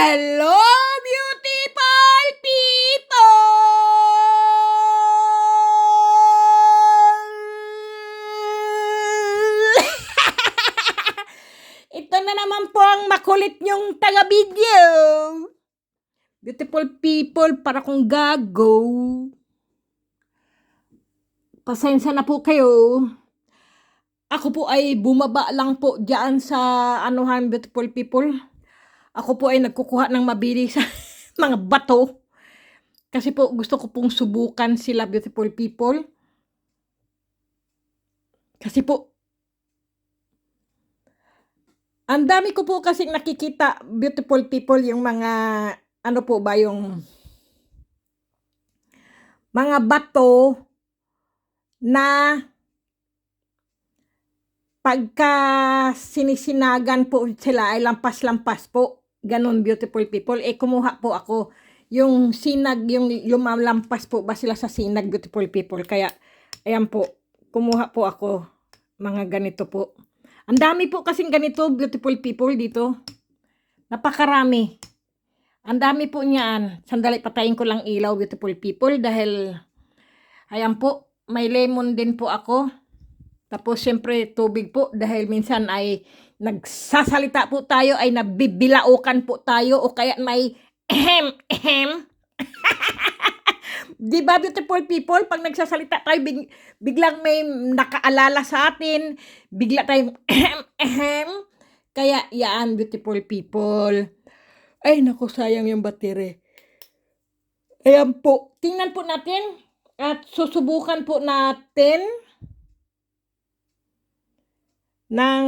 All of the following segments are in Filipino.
Hello, beautiful people! Ito na naman po ang makulit nyong taga-video. Beautiful people, para kong gago. Pasensya na po kayo. Ako po ay bumaba lang po diyan sa anuhan, beautiful people. Ako po ay nagkukuha ng mabilis sa mga bato. Kasi po gusto ko pong subukan sila, beautiful people. Kasi po, ang dami ko po kasing nakikita, beautiful people, yung mga, ano po ba, yung mga bato na pagka sinisinagan po sila ay lampas-lampas po. Ganon, beautiful people. Kumuha po ako. Yung sinag, yung lumalampas po ba sila sa sinag, beautiful people. Kaya, ayan po, kumuha po ako. Mga ganito po. Ang dami po kasing ganito, beautiful people, dito. Napakarami. Ang dami po niyan. Sandali, patayin ko lang ilaw, beautiful people, dahil, ayan po, may lemon din po ako. Tapos, syempre, tubig po, dahil minsan ay nagsasalita po tayo, ay nabibilaukan po tayo, o kaya may ehem. Diba, beautiful people, pag nagsasalita tayo, biglang may nakaalala sa atin, bigla tayong ehem. Kaya, yan, beautiful people. Ay, naku, sayang yung battery. Ayan po, tingnan po natin, at susubukan po natin ng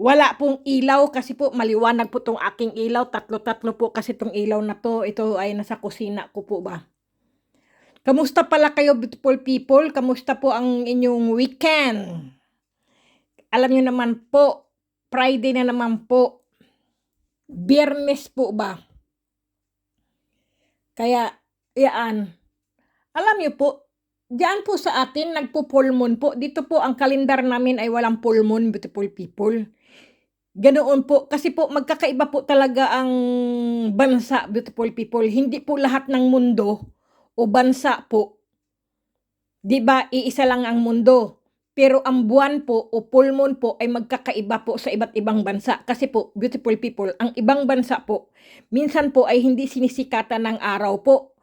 wala pong ilaw, kasi po maliwanag po tong aking ilaw. Tatlo po kasi tong ilaw na to. Ito ay nasa kusina ko po ba. Kamusta pala kayo, beautiful people? Kamusta po ang inyong weekend? Alam nyo naman po, Friday na naman po. Biyernes po ba? Kaya, yan. Alam nyo po, diyan po sa atin, nagpo-full moon po. Dito po, ang kalendar namin ay walang full moon, beautiful people. Ganoon po, kasi po magkakaiba po talaga ang bansa, beautiful people. Hindi po lahat ng mundo o bansa po, di ba, iisa lang ang mundo. Pero ang buwan po o full moon po ay magkakaiba po sa iba't ibang bansa. Kasi po, beautiful people, ang ibang bansa po, minsan po ay hindi sinisikatan ng araw po.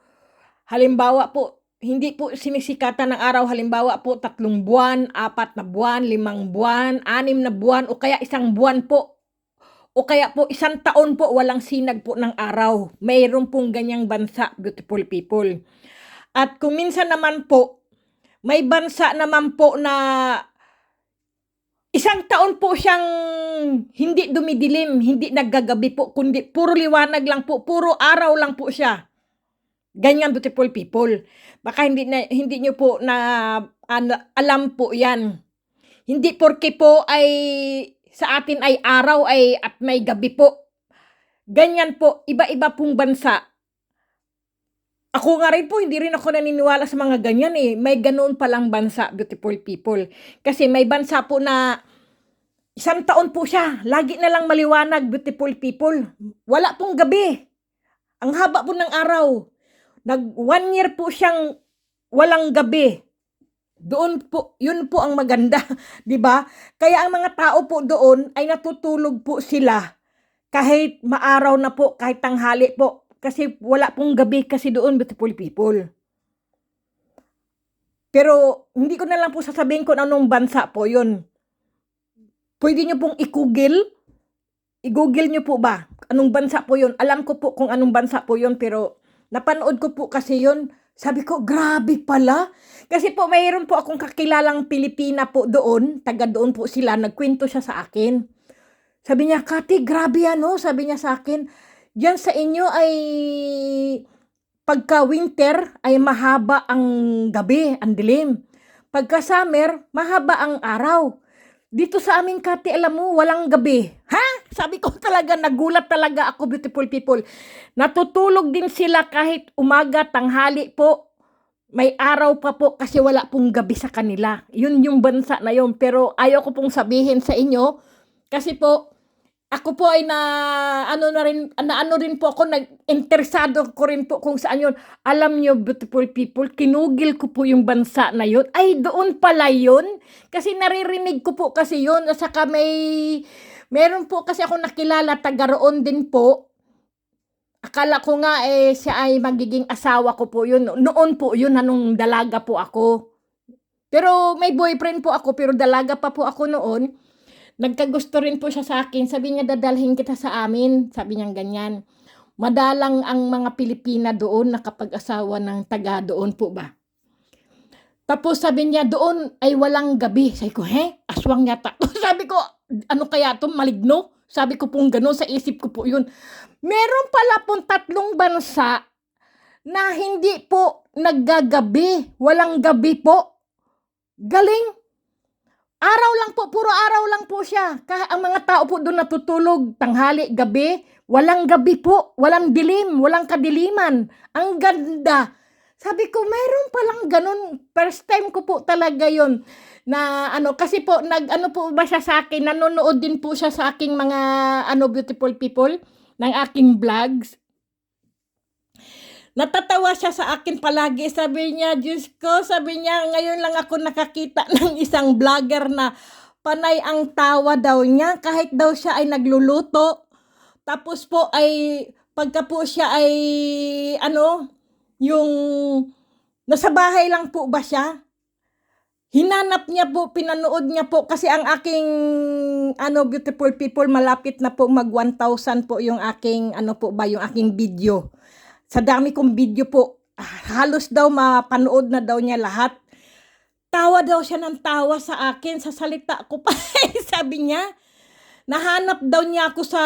Halimbawa po, hindi po sinisikatan ng araw, halimbawa po 3 buwan, 4 na buwan, 5 buwan, 6 na buwan, o kaya 1 buwan po. O kaya po 1 taon po walang sinag po ng araw. Mayroon pong ganyang bansa, beautiful people. At kung minsan naman po, may bansa naman po na 1 taon po siyang hindi dumidilim, hindi naggagabi po, kundi puro liwanag lang po, puro araw lang po siya. Ganyan, beautiful people. Baka hindi nyo po na alam po yan. Hindi porke po ay sa atin ay araw ay at may gabi po. Ganyan po, iba-iba pong bansa. Ako nga rin po, hindi rin ako naniniwala sa mga ganyan eh. May ganoon palang bansa, beautiful people. Kasi may bansa po na 1 taon po siya. Lagi na lang maliwanag, beautiful people. Wala pong gabi. Ang haba po ng araw. 1 year po siyang walang gabi. Doon po, yun po ang maganda, 'di ba? Kaya ang mga tao po doon ay natutulog po sila kahit maaraw na po, kahit tanghali po, kasi wala pong gabi kasi doon, beautiful people. Pero hindi ko na lang po sasabihin kung anong bansa po 'yun. Pwede niyo pong i-google. I-google niyo po ba? Anong bansa po 'yun? Alam ko po kung anong bansa po 'yun, pero napanood ko po kasi yun. Sabi ko, grabe pala. Kasi po, mayroon po akong kakilalang Pilipina po doon. Taga doon po sila. Nagkwento siya sa akin. Sabi niya, Kati, grabe ano? Sabi niya sa akin, diyan sa inyo ay pagka winter ay mahaba ang gabi, ang dilim. Pagka summer, mahaba ang araw. Dito sa amin, Kati, alam mo, walang gabi. Ha? Sabi ko talaga, nagulat talaga ako, beautiful people. Natutulog din sila kahit umaga, tanghali po. May araw pa po kasi wala pong gabi sa kanila. Yun yung bansa na yun. Pero ayaw ko pong sabihin sa inyo kasi po, ako po ay na ano rin po ako, nag-interesado ko rin po kung saan yun. Alam niyo, beautiful people, kinugil ko po yung bansa na yun. Ay, doon pala yun. Kasi naririnig ko po kasi yun. At saka meron po kasi ako nakilala, taga roon din po. Akala ko nga siya ay magiging asawa ko po yun. Noon po yun, nung dalaga po ako. Pero may boyfriend po ako, pero dalaga pa po ako noon. Nagkagusto rin po siya sa akin. Sabi niya, dadalhin kita sa amin. Sabi niya ganyan. Madalang ang mga Pilipina doon nakapag-asawa ng taga doon po ba. Tapos sabi niya, doon ay walang gabi. Sabi ko, aswang yata. Sabi ko, ano kaya to, maligno? Sabi ko pong gano'n, sa isip ko po yun. Meron pala pong 3 bansa na hindi po naggagabi. Walang gabi po. Galing. Araw lang po, puro araw lang po siya. Ang mga tao po doon natutulog, tanghali, gabi. Walang gabi po, walang dilim, walang kadiliman. Ang ganda. Sabi ko, mayroon palang ganun. First time ko po talaga yon na kasi po, ano po ba siya sa akin, nanonood din po siya sa aking mga, beautiful people, ng aking vlogs. Natatawa siya sa akin palagi. Sabi niya, Diyos ko, sabi niya, ngayon lang ako nakakita ng isang vlogger na panay ang tawa daw niya. Kahit daw siya ay nagluluto. Tapos po ay, pagka po siya ay, yung, nasa bahay lang po ba siya? Hinanap niya po, pinanood niya po, kasi ang aking, beautiful people, malapit na po mag 1,000 po yung aking, yung aking video. Sa dami kong video po, halos daw mapanood na daw niya lahat. Tawa daw siya ng tawa sa akin, sa salita ko pa. Sabi niya, nahanap daw niya ako sa,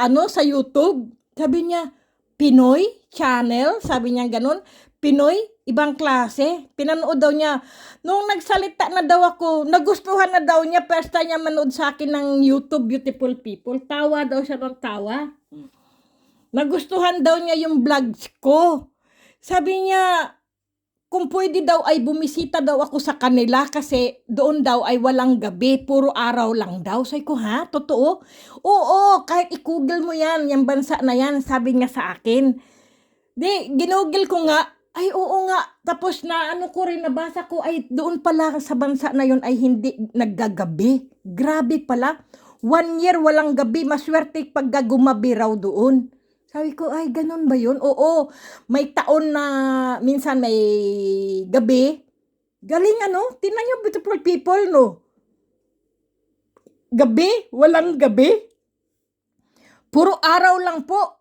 sa YouTube. Sabi niya, Pinoy channel, sabi niya ganun. Pinoy, ibang klase. Pinanood daw niya. Nung nagsalita na daw ako, nagustuhan na daw niya, first time niya manood sa akin ng YouTube, beautiful people. Tawa daw siya ng tawa. Nagustuhan daw niya yung vlogs ko. Sabi niya, kung pwede daw ay bumisita daw ako sa kanila kasi doon daw ay walang gabi, puro araw lang daw. Sabi ko, ha? Totoo? Oo, kahit i-google mo yan, yung bansa na yan, sabi niya sa akin. Ginugil ko nga, ay oo nga. Tapos na ko rin, nabasa ko, ay doon pala sa bansa na yun ay hindi naggagabi. Grabe pala. 1 year walang gabi, maswerte pag gumabi raw doon. Sabi ko, ay, ganun ba yun? Oo, may taon na minsan may gabi. Galing tingnan nyo, beautiful people, no? Gabi, walang gabi. Puro araw lang po.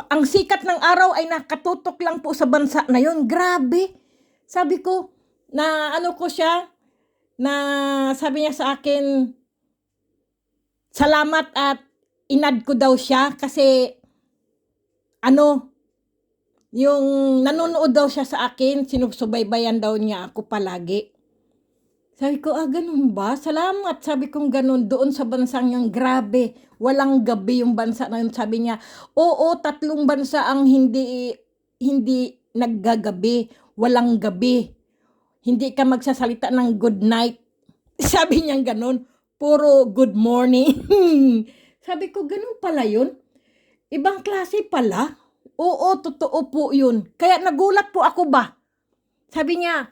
Ang sikat ng araw ay nakatutok lang po sa bansa na yun. Grabe. Sabi ko, na ko siya, na sabi niya sa akin, salamat at inad ko daw siya kasi yung nanonood daw siya sa akin, sinusubaybayan daw niya ako palagi. Sabi ko, ganun ba? Salamat. Sabi kong ganun, doon sa bansang yung grabe. Walang gabi yung bansa na yun. Sabi niya, oo, 3 bansa ang hindi naggagabi. Walang gabi. Hindi ka magsasalita ng good night. Sabi niya ganun, puro good morning. Sabi ko, ganun pala yun? Ibang klase pala? Oo, totoo po yun. Kaya nagulat po ako ba? Sabi niya,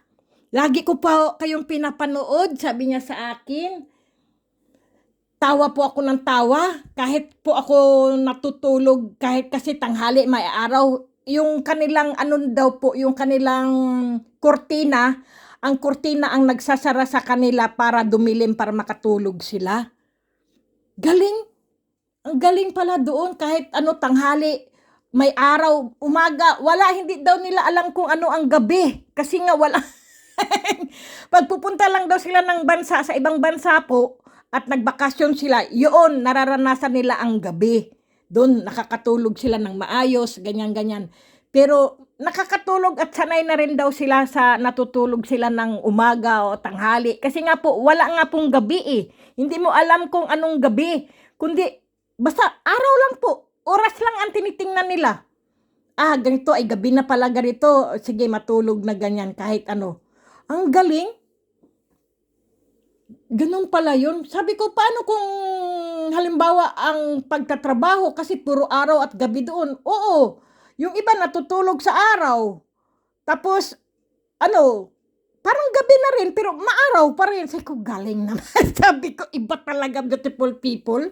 lagi ko pa kayong pinapanood, sabi niya sa akin. Tawa po ako ng tawa. Kahit po ako natutulog, kahit kasi tanghali, may araw. Yung kanilang, daw po, yung kanilang kurtina, ang kurtina ang nagsasara sa kanila para dumilim, para makatulog sila. Galing. Ang galing pala doon, kahit tanghali, may araw, umaga, wala, hindi daw nila alam kung ano ang gabi. Kasi nga wala. Pagpupunta lang daw sila ng bansa, sa ibang bansa po, at nagbakasyon sila, yun, nararanasan nila ang gabi. Doon, nakakatulog sila ng maayos, ganyan-ganyan. Pero, nakakatulog at sanay na rin daw sila sa natutulog sila ng umaga o tanghali. Kasi nga po, wala nga pong gabi eh. Hindi mo alam kung anong gabi. Kundi, basta araw lang po, oras lang ang tinitingnan nila. Ganito ay gabi na pala ganito. Sige, matulog na ganyan kahit ano. Ang galing. Ganun pala yun. Sabi ko, paano kung halimbawa ang pagtatrabaho kasi puro araw at gabi doon? Oo, yung iba natutulog sa araw. Tapos, ano, parang gabi na rin, pero maaraw pa rin. Sabi ko, galing naman. Sabi ko, iba talaga, beautiful people.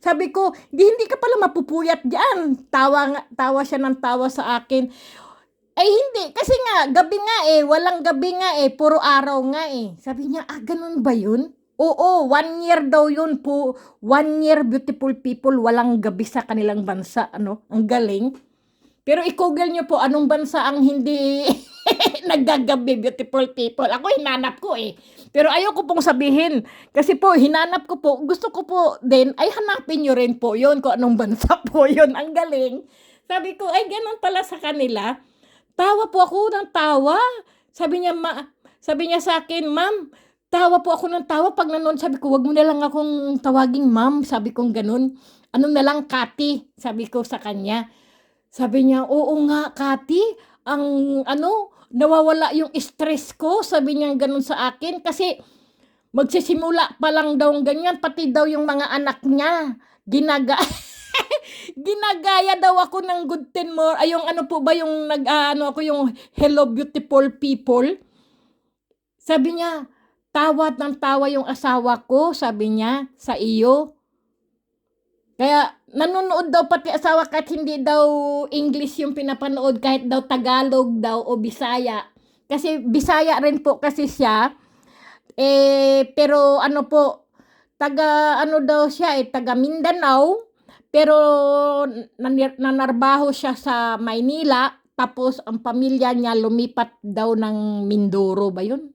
Sabi ko, hindi ka pala mapupuyat diyan. Tawa siya ng tawa sa akin. Ay hindi, kasi nga, gabi nga walang gabi nga puro araw nga Sabi niya, ganun ba yun? Oo, 1 year daw yun po. 1 year, beautiful people, walang gabi sa kanilang bansa, ano? Ang galing. Pero i-google nyo po, anong bansa ang hindi naggagabi, beautiful people. Ako hinanap ko Pero ayoko pong sabihin. Kasi po, hinanap ko po, gusto ko po din, ay hanapin nyo rin po yun, kung anong bansa po yun. Ang galing. Sabi ko, ay ganun pala sa kanila. Tawa po ako ng tawa. Sabi niya sa akin, ma'am, tawa po ako ng tawa pag nanonood. Sabi ko, wag mo na lang akong tawaging ma'am. Sabi kong ganun. Ano na lang, Kati? Sabi ko sa kanya. Sabi niya, oo nga, Kati. Ang nawawala yung stress ko. Sabi niya ganun sa akin. Kasi magsisimula pa lang daw ganyan. Pati daw yung mga anak niya. Ginagaya daw ako ng good 10 more. Ay, yung ano po ba yung ako yung hello beautiful people. Sabi niya, tawa ng tawa yung asawa ko, sabi niya, sa iyo. Kaya nanonood daw pati asawa kahit hindi daw English yung pinapanood, kahit daw Tagalog daw o Bisaya. Kasi Bisaya rin po kasi siya. Pero ano po, taga ano daw siya taga Mindanao. Pero nanarbaho siya sa Maynila, tapos ang pamilya niya lumipat daw ng Mindoro ba yun?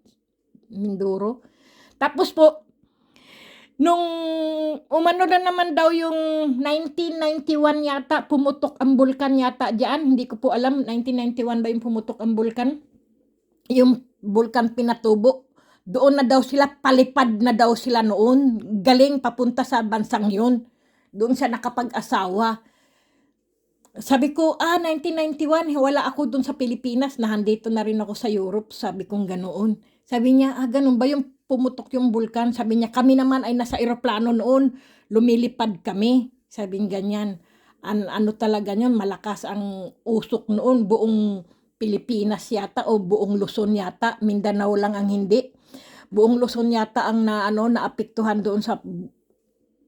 Mindoro. Tapos po, nung umano na naman daw yung 1991 yata, pumutok ang bulkan yata diyan. Hindi ko po alam, 1991 ba yung pumutok ang bulkan? Yung bulkan Pinatubo. Doon na daw sila, palipad na daw sila noon. Galing papunta sa bansang yun. Doon siya nakapag-asawa. Sabi ko, 1991, wala ako doon sa Pilipinas, nahandito na rin ako sa Europe, sabi kong ganoon. Sabi niya, ganun ba yung pumutok yung bulkan? Sabi niya, kami naman ay nasa eroplano noon, lumilipad kami. Sabi niya ganyan. Ano talaga yun, malakas ang usok noon, buong Pilipinas yata o buong Luzon yata, Mindanao lang ang hindi. Buong Luzon yata ang naapektuhan doon sa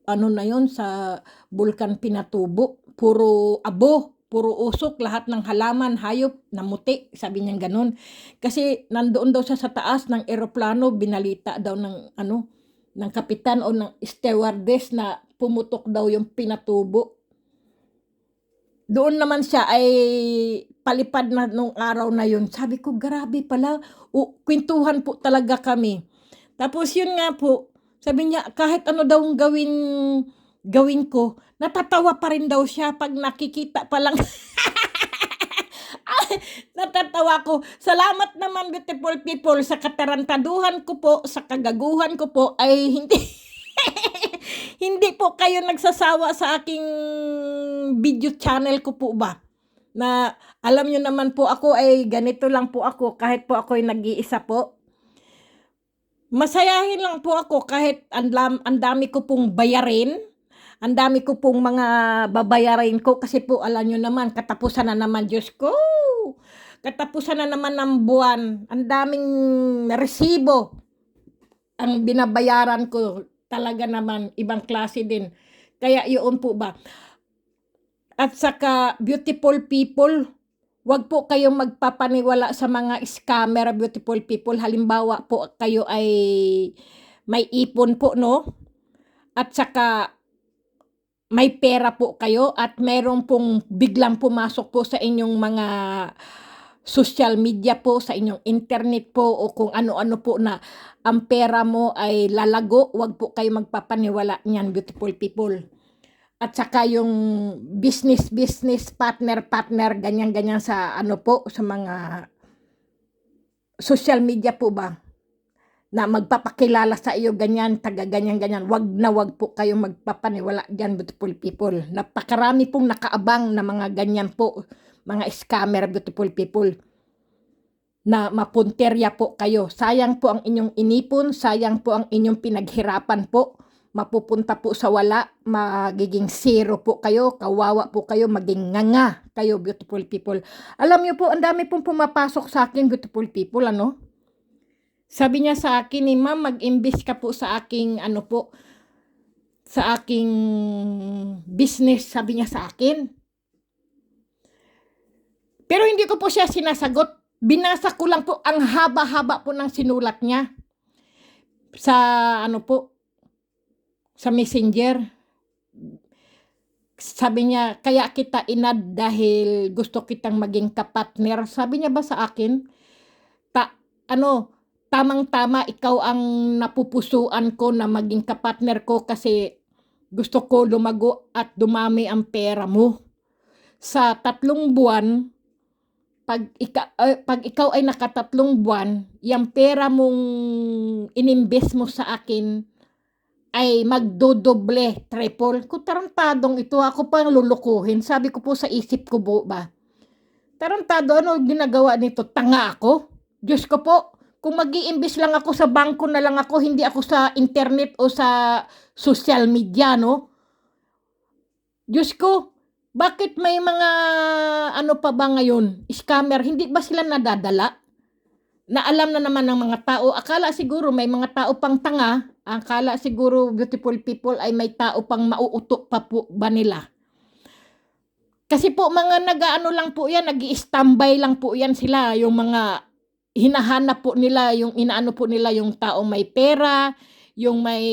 na yon sa bulkan Pinatubo. Puro abo, puro usok, lahat ng halaman, hayop, namuti, sabi niya ganun. Kasi nandoon daw siya sa taas ng eroplano, binalita daw ng ng kapitan o ng stewardess na pumutok daw yung Pinatubo. Doon naman siya ay palipad na nung araw na yun. Sabi ko, grabe pala, kwentuhan po talaga kami. Tapos yun nga po, sabi niya, kahit ano daw gawin ko, natatawa pa rin daw siya pag nakikita pa lang. Natatawa ko. Salamat naman, beautiful people, sa katarantaduhan ko po, sa kagaguhan ko po, ay hindi hindi po kayo nagsasawa sa aking video channel ko po ba. Na alam nyo naman po ako ay ganito lang po ako, kahit po ako ay nag-iisa po. Masayahin lang po ako kahit ang dami ko pong bayarin. Ang dami ko pong mga babayarin ko kasi po alam nyo naman, katapusan na naman, Diyos ko. Katapusan na naman ng buwan. Ang daming resibo ang binabayaran ko. Talaga naman, ibang klase din. Kaya yun po ba. At saka, beautiful people, wag po kayong magpapaniwala sa mga scammer, beautiful people. Halimbawa po kayo ay may ipon po, no? At saka may pera po kayo at meron pong biglang pumasok po sa inyong mga social media po, sa inyong internet po o kung ano-ano po na ang pera mo ay lalago, wag po kayo magpapaniwala niyan, beautiful people. At saka yung business partner, ganyan-ganyan sa po, sa mga social media po ba, na magpapakilala sa iyo ganyan, taga ganyan-ganyan. Wag po kayong magpapaniwala diyan, beautiful people. Napakarami pong nakaabang na mga ganyan po, mga scammer, beautiful people. na mapunterya po kayo. Sayang po ang inyong inipon, sayang po ang inyong pinaghirapan po. Mapupunta po sa wala, magiging zero po kayo, kawawa po kayo, maging nganga kayo, beautiful people. Alam niyo po, ang dami pong pumapasok sa akin, beautiful people, ano? Sabi niya sa akin ni ma'am, mag-invest ka po sa aking, sa aking business, sabi niya sa akin. Pero hindi ko po siya sinasagot. Binasa ko lang po ang haba-haba po ng sinulat niya sa sa messenger. Sabi niya, kaya kita inad dahil gusto kitang maging kapatner. Sabi niya ba sa akin, tamang-tama ikaw ang napupusuan ko na maging kapatner ko kasi gusto ko lumago at dumami ang pera mo. Sa 3 buwan, pag ikaw ay nakatatlong buwan, yung pera mong inimbest mo sa akin ay magdodoble, triple. Kung tarantadong ito, ako pa lulukuhin. Sabi ko po sa isip ko po ba, tarantado, ano ginagawa nito? Tanga ako? Diyos ko po, kung mag-i-imbes lang ako sa bangko na lang ako, hindi ako sa internet o sa social media, no? Diyos ko, bakit may mga pa ba ngayon, scammer, hindi ba sila nadadala? Na alam na naman ng mga tao, akala siguro may mga tao pang tanga, akala siguro beautiful people ay may tao pang mauuto pa po ba nila? Kasi po mga lang po yan, nag-i-standby lang po yan sila, yung mga hinahanap po nila, yung inaano po nila yung tao may pera, yung may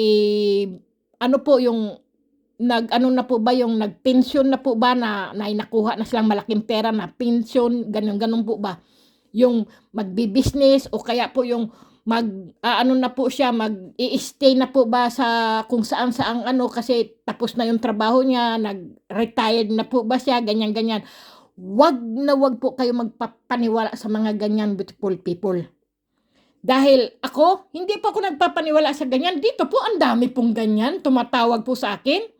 yung na po ba, yung nagpensyon na po ba na nakuha na silang malaking pera na pensyon, ganun po ba? Yung magbi-business o kaya po yung na po siya, mag-i-stay na po ba sa kung saan kasi tapos na yung trabaho niya, nag-retired na po ba siya, ganyan. Wag na wag po kayo magpapaniwala sa mga ganyan, beautiful people. Dahil ako, hindi po ako nagpapaniwala sa ganyan. Dito po, ang dami pong ganyan, tumatawag po sa akin.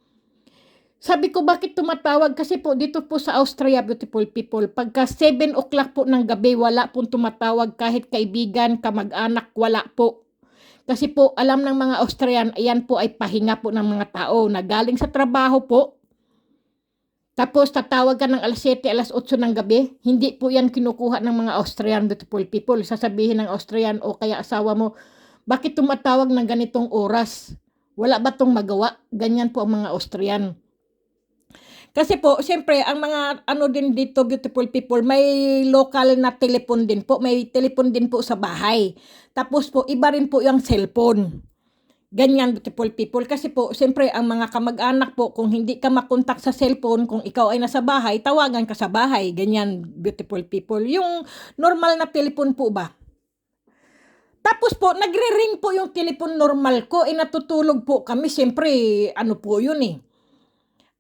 Sabi ko, bakit tumatawag? Kasi po, dito po sa Austria, beautiful people, pagka 7 o'clock po ng gabi, wala pong tumatawag kahit kaibigan, kamag-anak, wala po. Kasi po, alam ng mga Austrian, ayan po ay pahinga po ng mga tao na galing sa trabaho po. Tapos, tatawag ka ng alas 7, alas 8 ng gabi. Hindi po yan kinukuha ng mga Austrian, beautiful people. Sasabihin ng Austrian o kaya asawa mo, bakit tumatawag ng ganitong oras? Wala ba tong magawa? Ganyan po ang mga Austrian. Kasi po, siyempre, ang mga din dito, beautiful people, may local na telepon din po. May telepon din po sa bahay. Tapos po, iba rin po yung cellphone. Ganyan, beautiful people. Kasi po, siyempre, ang mga kamag-anak po, kung hindi ka makontak sa cellphone, kung ikaw ay nasa bahay, tawagan ka sa bahay. Ganyan, beautiful people. Yung normal na telepon po ba? Tapos po, nagre-ring po yung telepon normal ko. Natutulog po kami. Siyempre, po yun eh.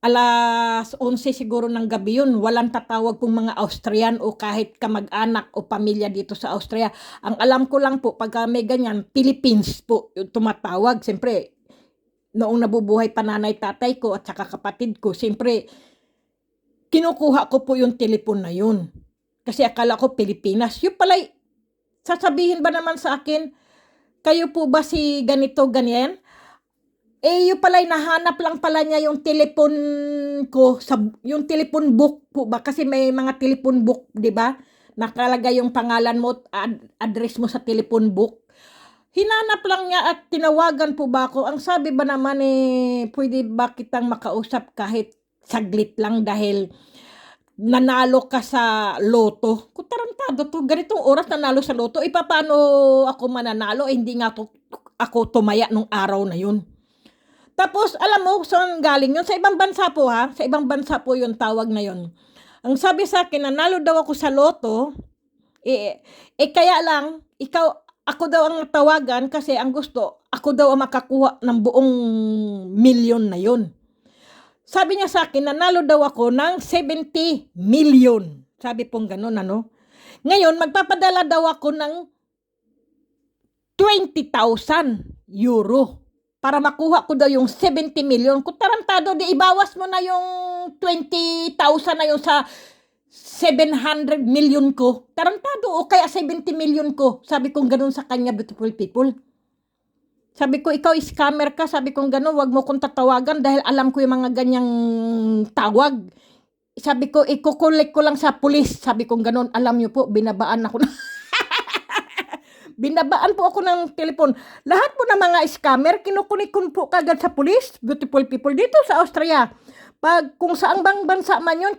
Alas 11 siguro ng gabi yun, walang tatawag pong mga Austrian o kahit kamag-anak o pamilya dito sa Austria. Ang alam ko lang po, pag may ganyan, Philippines po yung tumatawag. Siyempre, noong nabubuhay pa nanay tatay ko at saka kapatid ko, siyempre, kinukuha ko po yung telepon na yun. Kasi akala ko Pilipinas. Yung pala, sasabihin ba naman sa akin, kayo po ba si ganito, ganyan? Yung pala'y nahanap lang pala niya yung telepon ko, yung telepon book po ba? Kasi may mga telepon book, di ba? Nakalagay yung pangalan mo, address mo sa telepon book. Hinanap lang niya at tinawagan po ba ako. Ang sabi ba naman pwede ba kitang makausap kahit saglit lang dahil nanalo ka sa loto. Kung tarantado to, ganitong oras nanalo sa loto. Paano ako mananalo? Hindi nga ako tumaya nung araw na yun. Tapos, alam mo, saan galing yun? Sa ibang bansa po ha? Sa ibang bansa po yung tawag na yun. Ang sabi sa akin, nanalo daw ako sa loto, kaya lang, ako daw ang natawagan kasi ang gusto, ako daw ang makakuha ng buong milyon na yun. Sabi niya sa akin, nanalo daw ako ng 70 million. Sabi pong ganun, ano? Ngayon, magpapadala daw ako ng 20,000 euro. Para makuha ko daw yung 70 million. Kung tarantado, di ibawas mo na yung 20,000 na yung sa 700 million ko. Tarantado o kaya 70 million ko. Sabi kong ganun sa kanya, beautiful people. Sabi ko, ikaw scammer ka. Sabi kong ganun, wag mo kong tatawagan dahil alam ko yung mga ganyang tawag. Sabi ko, ikukulik ko lang sa pulis. Sabi kong ganun, alam nyo po, binabaan ako binabaan po ako ng telepon. Lahat po ng mga scammer, kinukunik ko po kagad sa pulis, beautiful people, dito sa Austria. Pag kung saang bang bansa man yun,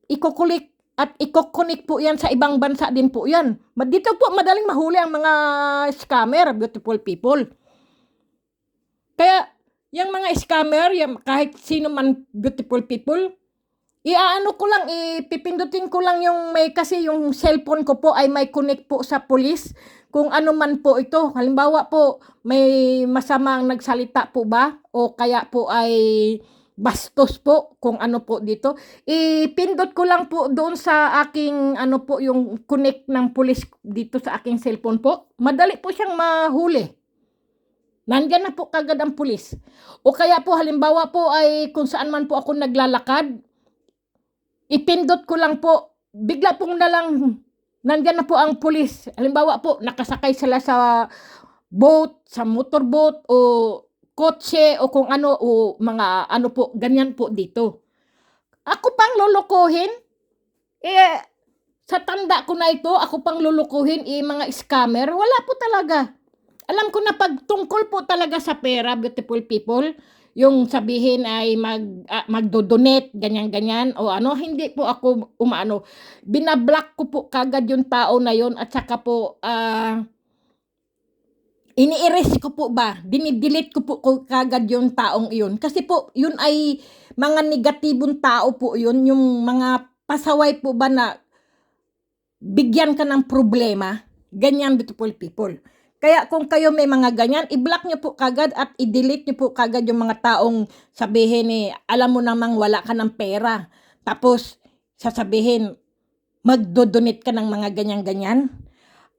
ikukulik at ikukunik po yan sa ibang bansa din po yan. Dito po madaling mahuli ang mga scammer, beautiful people. Kaya, yung mga scammer, kahit sino man, beautiful people, iaano ko lang, ipipindutin ko lang yung kasi yung cellphone ko po ay may connect po sa police. Kung ano man po ito, halimbawa po, may masamang nagsalita po ba? O kaya po ay bastos po, kung ano po dito. Ipindot ko lang po doon sa aking, ano po, yung connect ng police dito sa aking cellphone po. Madali po siyang mahuli. Nandyan na po kagad ang pulis. O kaya po halimbawa po ay kung saan man po ako naglalakad, ipindot ko lang po, bigla pong nandyan na po ang pulis. Halimbawa po, nakasakay sila sa boat, sa motorboat, o kotse, o kung ano, o mga ano po, ganyan po dito. Ako pang lulukuhin, sa tanda ko na ito, ako pang lulukuhin, mga scammer, wala po talaga. Alam ko na pag tungkol po talaga sa pera, beautiful people, yung sabihin ay magdo-donate, ganyan-ganyan, o ano, hindi po ako umaano. Binablock ko po kagad yung tao na yon at saka po, ini-erase ko po ba, dinidelete ko po kagad yung taong iyon. Kasi po, yun ay mga negatibong tao po yun, yung mga pasaway po ba na bigyan ka ng problema, ganyan, beautiful people. Kaya kung kayo may mga ganyan, i-block nyo po kagad at i-delete nyo po kagad yung mga taong sabihin alam mo namang wala ka ng pera. Tapos, sasabihin, magdodonate ka ng mga ganyan-ganyan.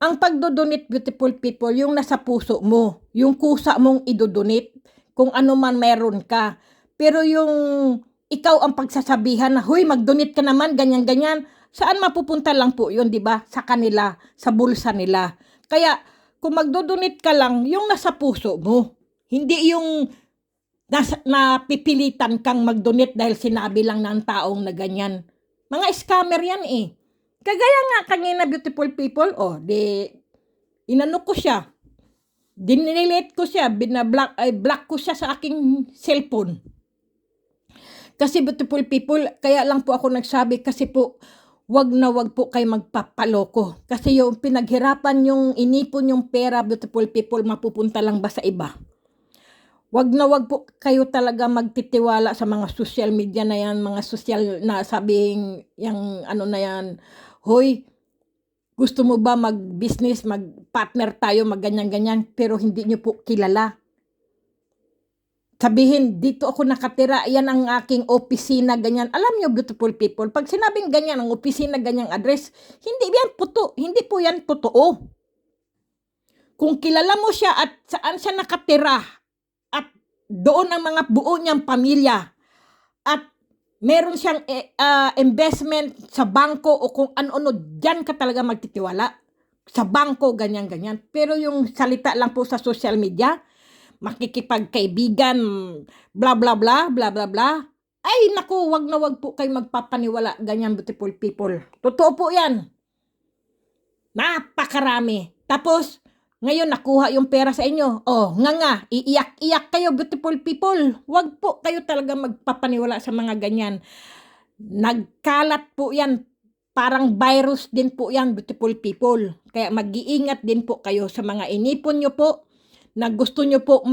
Ang pagdodonate, beautiful people, yung nasa puso mo, yung kusa mong idodonate, kung ano man meron ka. Pero yung ikaw ang pagsasabihan na, huy, mag-donate ka naman, ganyan-ganyan, saan mapupunta lang po yun, di ba? Sa kanila, sa bulsa nila. Kaya, kung magdodonate ka lang, yung nasa puso mo. Hindi yung napipilitan kang magdonate dahil sinabi lang ng taong na ganyan. Mga scammer yan Kagaya nga kanina, beautiful people, inano ko siya. Dinelete ko siya, block ko siya sa aking cellphone. Kasi beautiful people, kaya lang po ako nagsabi kasi po, wag na wag po kayo magpapaloko. Kasi yung pinaghirapan yung inipon yung pera, beautiful people, mapupunta lang ba sa iba? Wag na wag po kayo talaga magtitiwala sa mga social media na yan, mga social na sabing, yung ano na yan, hoy, gusto mo ba mag-business, mag-partner tayo, mag-ganyan-ganyan, pero hindi nyo po kilala. Sabihin, dito ako nakatira, yan ang aking opisina, ganyan. Alam nyo, beautiful people, pag sinabing ganyan, ang opisina, ganyang address, hindi po yan totoo. Kung kilala mo siya at saan siya nakatira, at doon ang mga buo niyang pamilya, at meron siyang investment sa bangko o kung ano-ano, dyan ka talaga magtitiwala. Sa bangko, ganyan-ganyan. Pero yung salita lang po sa social media, makikipagkaibigan, bla bla bla, bla bla bla. Ay naku, wag na wag po kayo magpapaniwala, ganyan, beautiful people. Totoo po yan. Napakarami. Tapos, ngayon nakuha yung pera sa inyo. Iiyak-iyak kayo, beautiful people. Wag po kayo talaga magpapaniwala sa mga ganyan. Nagkalat po yan. Parang virus din po yan, beautiful people. Kaya mag-iingat din po kayo sa mga inipon nyo po na gusto nyo po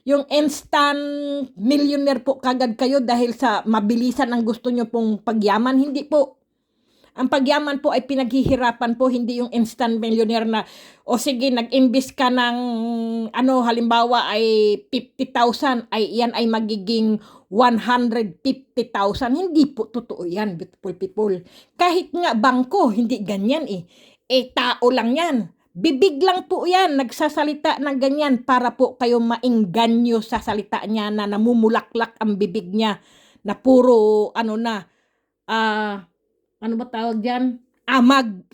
yung instant millionaire po kagad kayo dahil sa mabilisan ang gusto nyo pong pagyaman. Hindi po. Ang pagyaman po ay pinaghihirapan po, hindi yung instant millionaire na, sige, nag-invest ka ng, halimbawa ay 50,000, ay yan ay magiging 150,000. Hindi po totoo yan, beautiful people. Kahit nga bangko, hindi ganyan tao lang yan. Bibig lang po yan, nagsasalita ng ganyan para po kayo maingganyo sa salita niya na namumulaklak ang bibig niya na puro ano ba tawag diyan? Amag.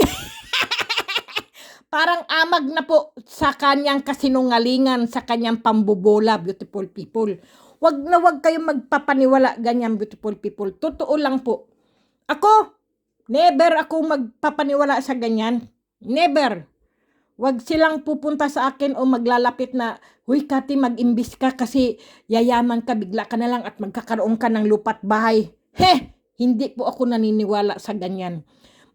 Parang amag na po sa kanyang kasinungalingan, sa kanyang pambobola, beautiful people. Wag na wag kayong magpapaniwala ganyan, beautiful people. Totoo lang po. Ako, never ako magpapaniwala sa ganyan. Never. Wag silang pupunta sa akin o maglalapit na, "Huy, Kati, mag-imbis ka kasi yayaman ka, bigla ka na lang at magkakaroon ka ng lupa't bahay." Hindi po ako naniniwala sa ganyan.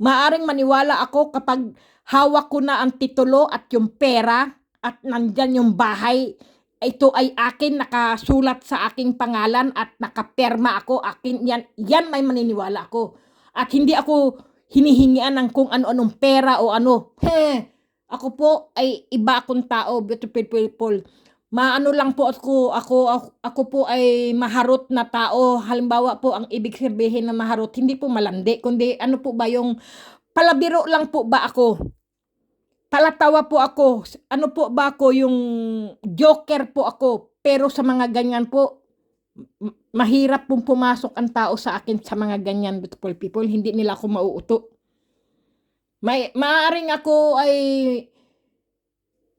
Maaring maniwala ako kapag hawak ko na ang titulo at yung pera at nandyan yung bahay. Ito ay akin, nakasulat sa aking pangalan at nakaperma ako, akin yan. Yan may maniniwala ako. At hindi ako hinihingian ng kung ano-anong pera o ano. Ako po ay iba akong tao, beautiful people. Maano lang po ako po ay maharot na tao. Halimbawa po, ang ibig sabihin na maharot, hindi po malandi, kundi ano po ba yung palabiro lang po ba ako? Palatawa po ako. Ano po ba ako, yung joker po ako. Pero sa mga ganyan po, mahirap pong pumasok ang tao sa akin sa mga ganyan, beautiful people. Hindi nila ako mauuto. Maaring ako ay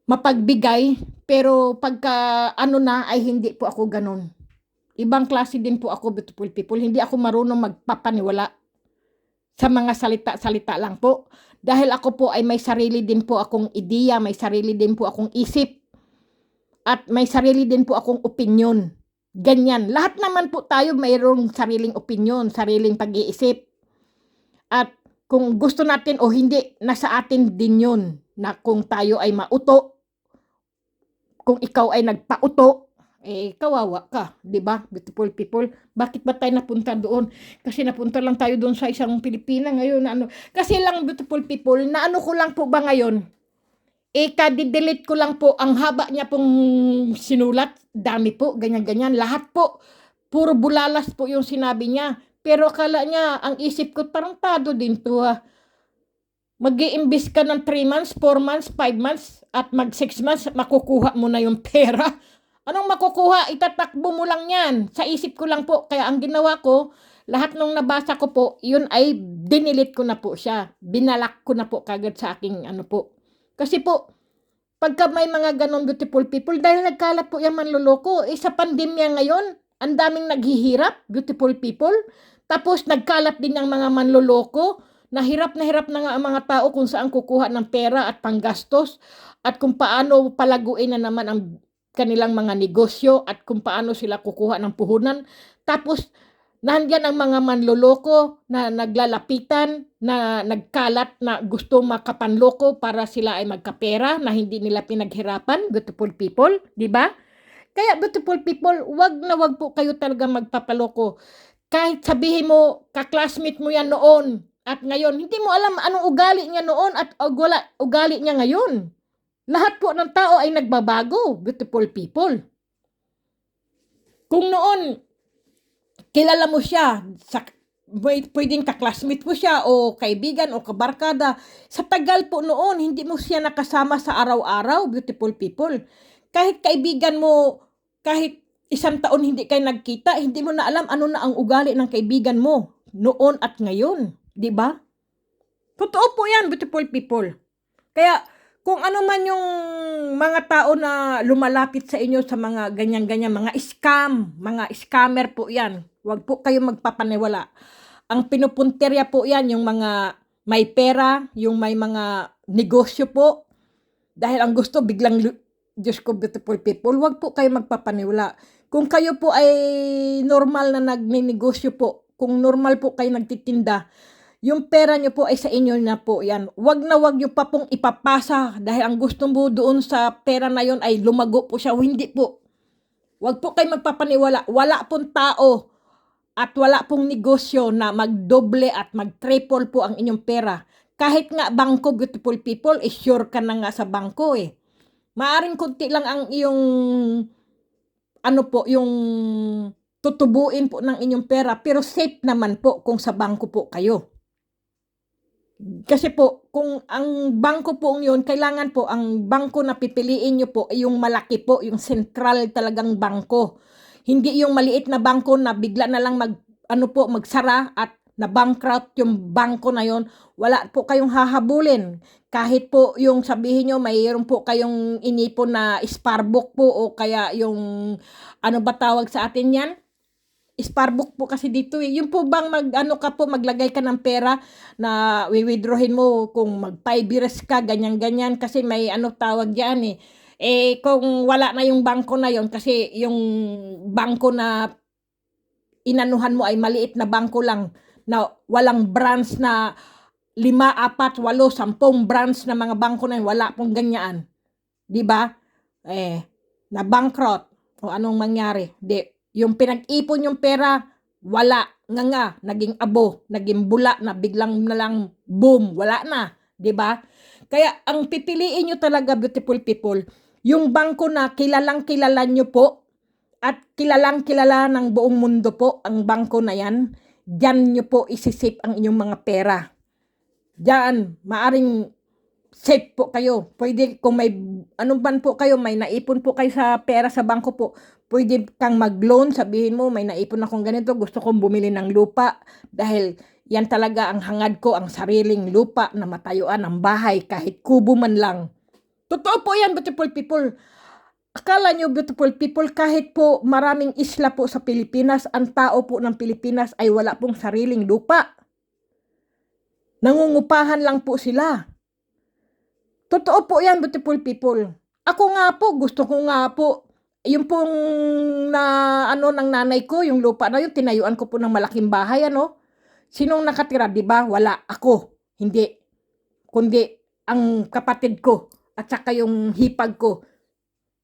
mapagbigay, pero pagka ano na ay hindi po ako ganun. Ibang klase din po ako, beautiful people. Hindi ako marunong magpapaniwala sa mga salita-salita lang po. Dahil ako po ay may sarili din po akong ideya, may sarili din po akong isip, at may sarili din po akong opinyon. Ganyan. Lahat naman po tayo mayroong sariling opinyon, sariling pag-iisip. At kung gusto natin o hindi, nasa atin din yun na kung tayo ay mauto, kung ikaw ay nagpauto, kawawa ka, di ba, beautiful people? Bakit ba tayo napunta doon? Kasi napunta lang tayo doon sa isang Pilipina ngayon na ano. Kasi lang, beautiful people, na ano ko lang po ba ngayon? Kadidelete ko lang po, ang haba niya pong sinulat, dami po, ganyan-ganyan, lahat po, puro bulalas po yung sinabi niya. Pero akala niya, ang isip ko, parang tado din to Mag-i-imbis ka ng 3 months, 4 months, 5 months, at mag 6 months, makukuha mo na yung pera. Anong makukuha? Itatakbo mo lang yan. Sa isip ko lang po. Kaya ang ginawa ko, lahat nung nabasa ko po, yun ay dinilit ko na po siya. Binalak ko na po kagad sa aking ano po. Kasi po, pagka may mga ganon, beautiful people, dahil nagkalat po yung manluloko, sa pandemya ngayon, ang daming naghihirap, beautiful people. Tapos nagkalat din ang mga manluloko. Na hirap na nga ang mga tao kung saan kukuha ng pera at panggastos at kung paano palaguin na naman ang kanilang mga negosyo at kung paano sila kukuha ng puhunan. Tapos nandiyan ang mga manloloko na naglalapitan, na nagkalat na gusto makapanloko para sila ay magkapera na hindi nila pinaghirapan, beautiful people, di ba? Kaya beautiful people, wag na wag po kayo talaga magpapaloko. Kahit sabihin mo, ka-classmate mo yan noon, at ngayon, hindi mo alam anong ugali niya noon at ugali niya ngayon. Lahat po ng tao ay nagbabago, beautiful people. Kung noon, kilala mo siya, pwedeng ka-classmate mo siya o kaibigan o kabarkada. Sa tagal po noon, hindi mo siya nakasama sa araw-araw, beautiful people. Kahit kaibigan mo, kahit 1 taon hindi kayo nagkita, hindi mo na alam ano na ang ugali ng kaibigan mo noon at ngayon. Di ba? Totoo po yan, beautiful people. Kaya, kung ano man yung mga tao na lumalapit sa inyo sa mga ganyan-ganyan, mga scammer po yan. Huwag po kayo magpapaniwala. Ang pinupunterya po yan, yung mga may pera, yung may mga negosyo po. Dahil ang gusto, biglang, Diyos ko, beautiful people, huwag po kayo magpapaniwala. Kung kayo po ay normal na nagninegosyo po, kung normal po kayo nagtitinda, yung pera nyo po ay sa inyo na po yan. Wag na wag nyo pa pong ipapasa dahil ang gusto mo doon sa pera na yon ay lumago po siya. Hindi po. Wag po kayo magpapaniwala. Wala pong tao at wala pong negosyo na magdoble at mag-triple po ang inyong pera. Kahit nga bangko, beautiful people, sure ka na nga sa bangko eh. Maaring kunti lang ang iyong ano po, yung tutubuin po ng inyong pera, pero safe naman po kung sa bangko po kayo. Kasi po, kung ang bangko po yun, kailangan po ang bangko na pipiliin nyo po ay yung malaki po, yung central talagang bangko. Hindi yung maliit na bangko na bigla na lang magsara at na bankrupt yung bangko na yon, wala po kayong hahabulin. Kahit po yung sabihin nyo, mayroon po kayong inipon na Sparbook po o kaya yung ano ba tawag sa atin yan? Sparbook po kasi dito eh. Yung po bang maglagay ka ng pera na withdrawin mo kung mag 5 years ka, ganyan-ganyan kasi may tawag diyan eh. Eh kung wala na yung bangko na yon kasi yung bangko na inanuhan mo ay maliit na bangko lang na walang branch na 5, 4, 8, 10 branch na mga bangko na yun, wala pong ganyan. 'Di ba? Na bankrupt o anong mangyari? Yung pinag-ipon yung pera, wala nga, naging abo, naging bula na biglang na lang boom, wala na, 'di ba? Kaya ang pipiliin nyo talaga, beautiful people, yung bangko na kilalang kilala nyo po at kilalang kilala ng buong mundo po ang bangko na yan. Diyan nyo po isisip ang inyong mga pera. Diyan, maaring safe po kayo. Pwede kung may po kayo, may naipon po kayo sa pera sa bangko po, pwede kang mag-loan, sabihin mo may naipon akong ganito, gusto kong bumili ng lupa dahil yan talaga ang hangad ko, ang sariling lupa na matayuan ng bahay kahit kubo man lang. Totoo po yan, beautiful people. Akala nyo, beautiful people, kahit po maraming isla po sa Pilipinas, ang tao po ng Pilipinas ay wala pong sariling lupa. Nangungupahan lang po sila. Totoo po yan, beautiful people. Ako nga po, gusto ko nga po, yung pong ng nanay ko, yung lupa na yun, tinayuan ko po ng malaking bahay, Sinong nakatira, di ba? Wala. Ako. Hindi. Kundi ang kapatid ko at saka yung hipag ko.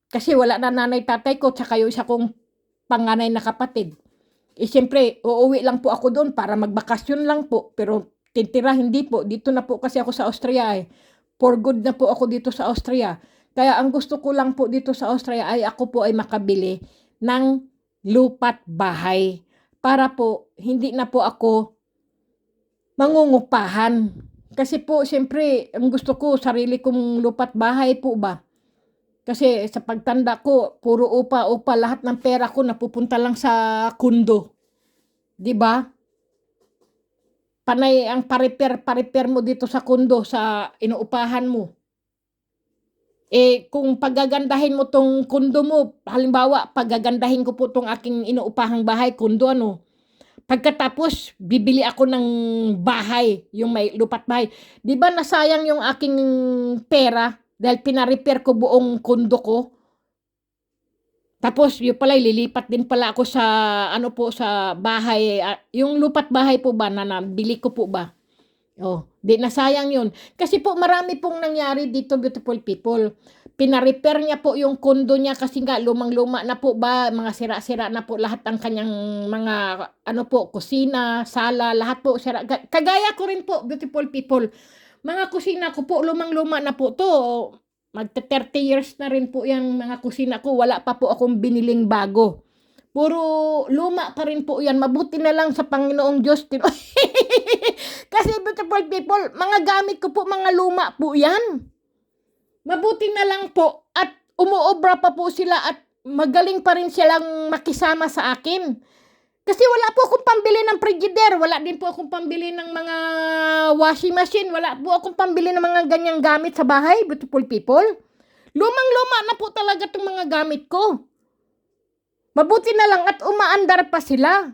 Kasi wala na nanay tatay ko, tsaka yung isa kong panganay na kapatid. Siyempre, uuwi lang po ako doon para magbakasyon lang po. Pero titira, hindi po. Dito na po kasi ako sa Austria eh. For good na po ako dito sa Austria. Kaya ang gusto ko lang po dito sa Austria ay ako po ay makabili ng lupa't bahay. Para po, hindi na po ako mangungupahan. Kasi po, siyempre, ang gusto ko, sarili kong lupa't bahay po ba? Kasi sa pagtanda ko, puro upa-upa, lahat ng pera ko napupunta lang sa kundo. 'Di ba? Panay ang pariper mo dito sa kundo, sa inuupahan mo. Kung pagagandahin mo tong kundo mo, halimbawa, pagagandahin ko po tong aking inuupahang bahay, kundo pagkatapos, bibili ako ng bahay, yung may lupa't bahay. 'Di ba nasayang yung aking pera dahil pinarepair ko buong kundo ko? Tapos yung pala lilipat din pala ako sa sa bahay, yung lupa't bahay po ba na nabili ko po ba? Di nasayang yun. Kasi po marami pong nangyari dito, beautiful people. Pina-repair niya po yung kondo niya kasi nga lumang-luma na po ba, mga sira-sira na po lahat ng kanyang mga kusina, sala, lahat po sira. Kagaya ko rin po, beautiful people. Mga kusina ko po lumang-luma na po to. Magta 30 years na rin po yung mga kusina ko. Wala pa po akong biniling bago. Puro luma pa rin po yan. Mabuti na lang sa Panginoong Diyos. Kasi beautiful people, mga gamit ko po, mga luma po yan. Mabuti na lang po at umuobra pa po sila at magaling pa rin silang makisama sa akin. Kasi wala po akong pambili ng frigidaire, wala din po akong pambili ng mga washing machine, wala po akong pambili ng mga ganyang gamit sa bahay, beautiful people. Lumang-luma na po talaga itong mga gamit ko. Mabuti na lang at umaandar pa sila.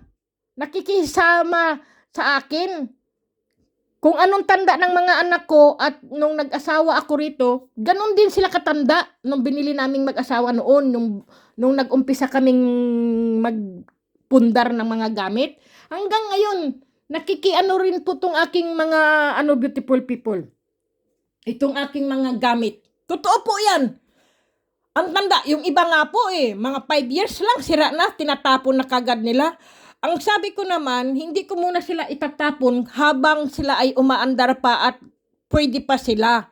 Nakikisama sa akin. Kung anong tanda ng mga anak ko at nung nag-asawa ako rito, ganun din sila katanda nung binili naming mag-asawa noon, nung nag-umpisa kaming magpundar ng mga gamit. Hanggang ngayon, nakikiano rin po itong aking mga beautiful people. Itong aking mga gamit. Totoo po yan. Ang tanda, yung iba nga po mga 5 years lang, sira na, tinatapon na kagad nila. Ang sabi ko naman, hindi ko muna sila itatapon habang sila ay umaandar pa at pwede pa sila.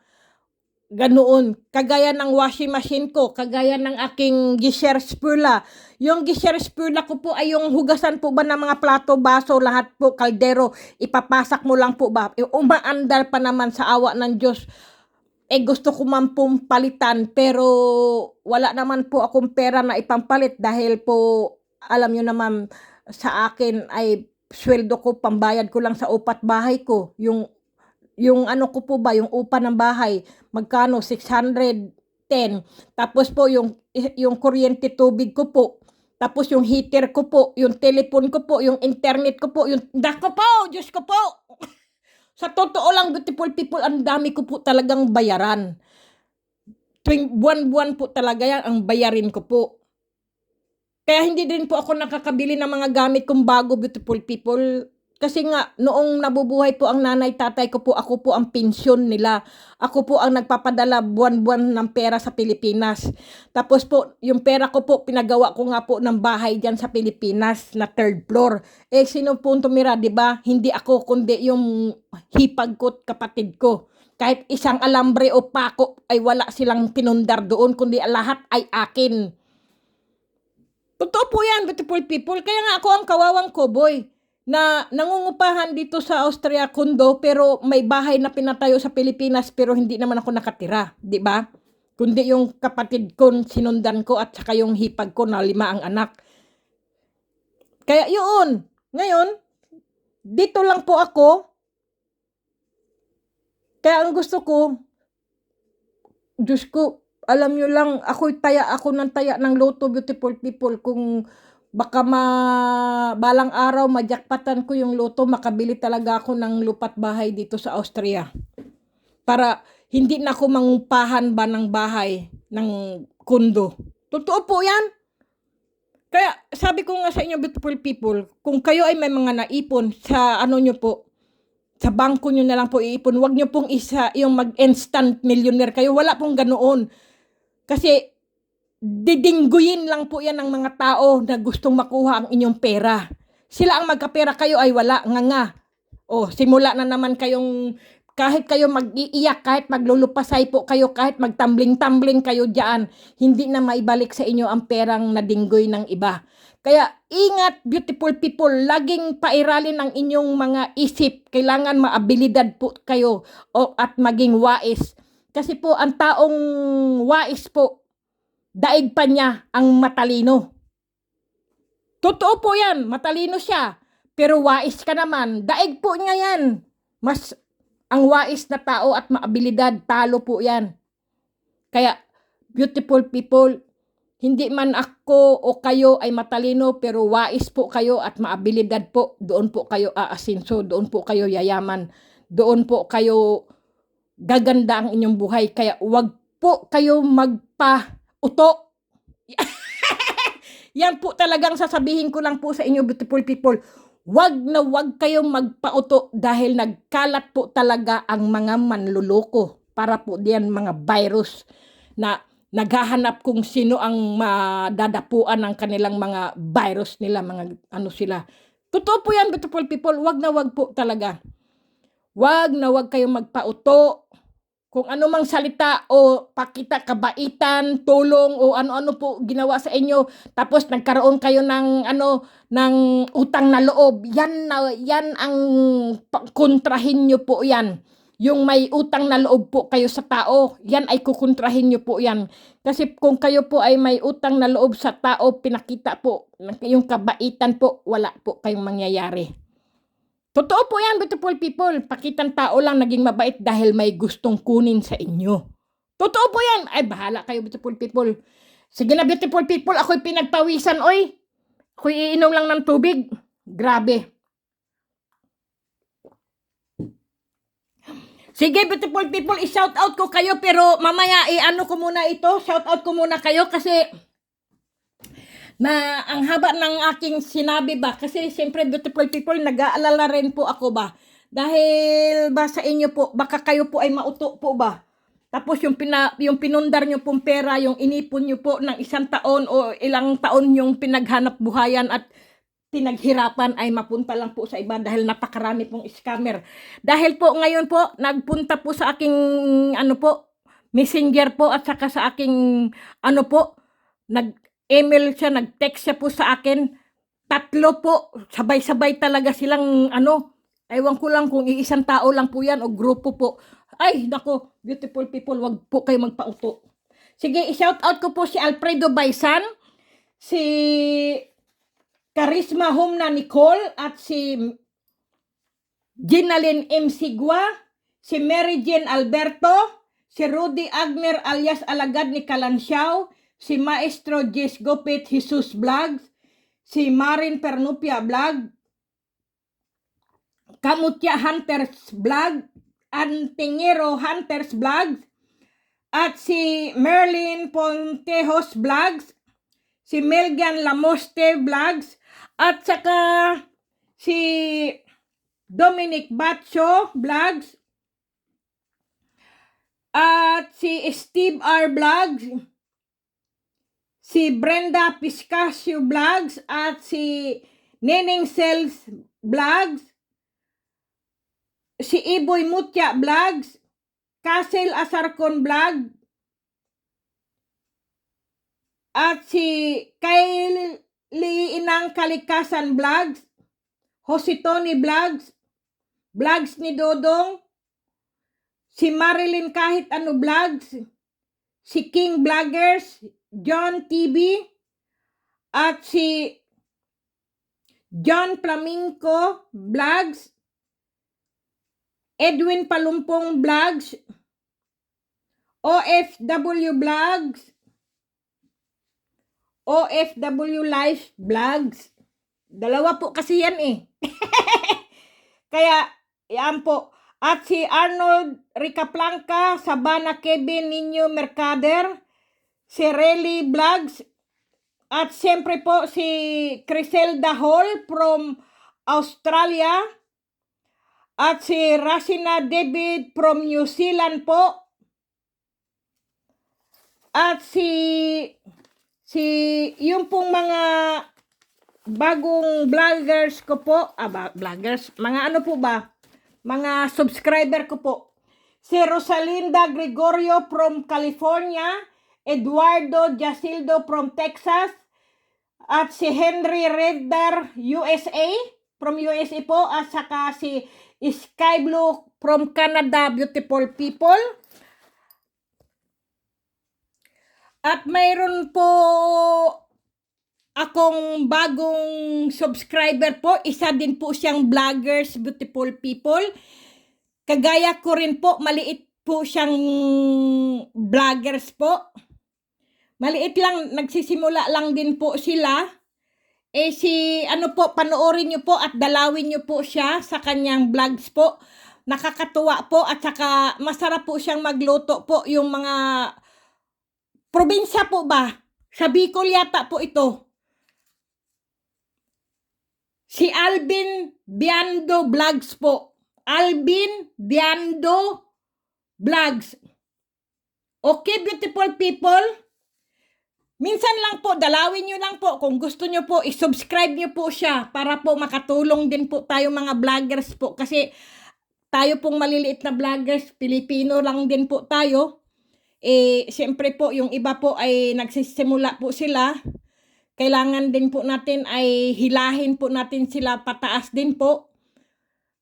Ganoon. Kagaya ng washing machine ko, kagaya ng aking gisher spula. Yung gisher spula ko po ay yung hugasan po ba ng mga plato, baso, lahat po, kaldero, ipapasak mo lang po ba. Umaandar pa naman sa awa ng Diyos. Gusto ko man pong palitan pero wala naman po akong pera na ipampalit dahil po alam nyo naman sa akin ay sweldo ko, pambayad ko lang sa upa't bahay ko. Yung ano ko po ba, yung upa ng bahay, magkano? 610. Tapos po yung kuryente tubig ko po. Tapos yung heater ko po, yung telephone ko po, yung internet ko po, yung dako po, Diyos ko po. Sa totoo lang, beautiful people, ang dami ko po talagang bayaran. Tuwing buwan-buwan po talaga yan, ang bayarin ko po. Kaya hindi din po ako nakakabili ng mga gamit kong bago, beautiful people. Kasi nga, noong nabubuhay po ang nanay, tatay ko po, ako po ang pensyon nila. Ako po ang nagpapadala buwan-buwan ng pera sa Pilipinas. Tapos po, yung pera ko po, pinagawa ko nga po ng bahay dyan sa Pilipinas na 3rd floor. Eh, sino po tumira, di ba? Hindi ako, kundi yung hipag ko at kapatid ko. Kahit isang alambre o pako ay wala silang pinundar doon, kundi lahat ay akin. Totoo po yan, beautiful people. Kaya nga ako ang kawawang cowboy na nangungupahan dito sa Austria kondo pero may bahay na pinatayo sa Pilipinas pero hindi naman ako nakatira, di ba? Kundi yung kapatid ko sinundan ko at saka yung hipag ko na 5 ang anak. Kaya yun, ngayon, dito lang po ako. Kaya ang gusto ko, Diyos ko, alam nyo lang, ako ng taya ng loto, beautiful people. Kung baka balang araw majakpatan ko yung loto, makabili talaga ako ng lupat bahay dito sa Austria. Para hindi na ako mangupahan ba ng bahay, ng kondo. Totoo po yan. Kaya sabi ko nga sa inyo, beautiful people, kung kayo ay may mga naipon sa ano nyo po, sa bangko nyo na lang po iipon, wag nyo pong yung mag-instant millionaire kayo. Wala pong ganoon. Kasi didingguyin lang po yan ng mga tao na gustong makuha ang inyong pera. Sila ang magkapera, kayo ay wala, nga. O, simula na naman kayong, kahit kayo mag-iiyak, kahit maglulupasay po kayo, kahit magtambling-tambling kayo dyan, hindi na maibalik sa inyo ang perang nadinggoy ng iba. Kaya ingat, beautiful people, laging pairalin ang inyong mga isip. Kailangan maabilidad po kayo at maging wais. Kasi po, ang taong wais po, daig pa niya ang matalino. Totoo po yan, matalino siya. Pero wais ka naman, daig po niya yan. Mas ang wais na tao at maabilidad, talo po yan. Kaya, beautiful people, hindi man ako o kayo ay matalino, pero wais po kayo at maabilidad po, doon po kayo aasinso, doon po kayo yayaman, doon po kayo gaganda ang inyong buhay. Kaya wag po kayo magpa-uto. Yan po talagang sasabihin ko lang po sa inyo, beautiful people. Wag na wag kayong magpa-uto dahil nagkalat po talaga ang mga manluloko. Para po diyan mga virus na naghahanap kung sino ang madadapuan ng kanilang mga virus nila, mga ano sila. Totoo po yan, beautiful people. Wag na wag po talaga. Wag na wag kayong magpa-uto. Kung ano mang salita o pakita, kabaitan, tulong o ano-ano po ginawa sa inyo, tapos nagkaroon kayo ng ng utang na loob, yan ang kontrahin nyo po yan. Yung may utang na loob po kayo sa tao, yan ay kukontrahin nyo po yan. Kasi kung kayo po ay may utang na loob sa tao, pinakita po yung kabaitan po, wala po kayong mangyayari. Totoo po yan, beautiful people. Pakitang tao lang naging mabait dahil may gustong kunin sa inyo. Totoo po yan. Ay, bahala kayo, beautiful people. Sige na, beautiful people. Ako'y pinagpawisan, oy. Ako'y iinom lang ng tubig. Grabe. Sige, beautiful people, i-shout out ko kayo, pero mamaya i-ano ko muna ito. Shout out ko muna kayo kasi na ang haba ng aking sinabi ba, kasi siyempre beautiful people, nag-aalala rin po ako ba, dahil ba sa inyo po, baka kayo po ay mauto po ba, tapos yung pinundar nyo pong pera, yung inipon nyo po ng 1 taon o ilang taon yung pinaghanap buhayan at pinaghirapan ay mapunta lang po sa iba dahil napakarami pong scammer. Dahil po ngayon po, nagpunta po sa aking messenger po at saka sa aking email siya, nag-text siya po sa akin. 3 po, sabay-sabay talaga silang ewan ko lang kung iisang tao lang po yan o grupo po. Ay, nako, beautiful people, wag po kayo magpauto. Sige, i-shout out ko po si Alfredo Baisan, si Charisma Humna Nicole at si Ginalyn M. Sigua, si Mary Jane Alberto, si Rudy Agner alias Alagad ni Kalansiaw, si Maestro Jess Gopit Jesus Vlogs, si Marin Pernupia Vlog, Kamutya Hunters Vlog, Antingero Hunters Vlogs, at si Merlin Pontejos Vlogs, si Melgan Lamoste Vlogs, at saka si Dominic Batcho Vlogs, at si Steve R. Vlogs, si Brenda Piscasio Vlogs, at si Neneng Cells Vlogs, si Iboy Mutya Vlogs, Casel Asarcon Vlog, at si Kylie Inang Kalikasan Vlogs, Jose Tony Vlogs, Vlogs ni Dodong, si Marilyn Kahit Ano Vlogs, si King Vloggers, John TV, at si John Flamenco Vlogs, Edwin Palumpong Vlogs, OFW Vlogs, OFW Life Vlogs. Dalawa po kasi yan eh. Kaya, yan po. At si Arnold Ricaplanca, Sabana Kevin Niño Mercader, si Relly Vlogs, at siyempre po si Criselda Hall from Australia, at si Rashina David from New Zealand po, at si yung pong mga bagong vloggers ko po, vloggers, mga ano po ba, mga subscriber ko po, si Rosalinda Gregorio from California, Eduardo Jasildo from Texas, at si Henry Redder from USA po, at saka si Sky Blue from Canada, beautiful people. At mayroon po akong bagong subscriber po, isa din po siyang vloggers, beautiful people. Kagaya ko rin po, maliit po siyang vloggers po. Maliit lang, nagsisimula lang din po sila. Panoorin nyo po at dalawin nyo po siya sa kanyang vlogs po. Nakakatuwa po at saka masarap po siyang magluto po, yung mga probinsya po ba? Sa Bicol yata po ito. Si Alvin Biando Vlogs po. Alvin Biando Vlogs. Okay, beautiful people? Minsan lang po, dalawin nyo lang po. Kung gusto nyo po, isubscribe nyo po siya para po makatulong din po tayo mga vloggers po. Kasi tayo pong maliliit na vloggers, Pilipino lang din po tayo. Siyempre po, yung iba po ay nagsisimula po sila. Kailangan din po natin ay hilahin po natin sila pataas din po.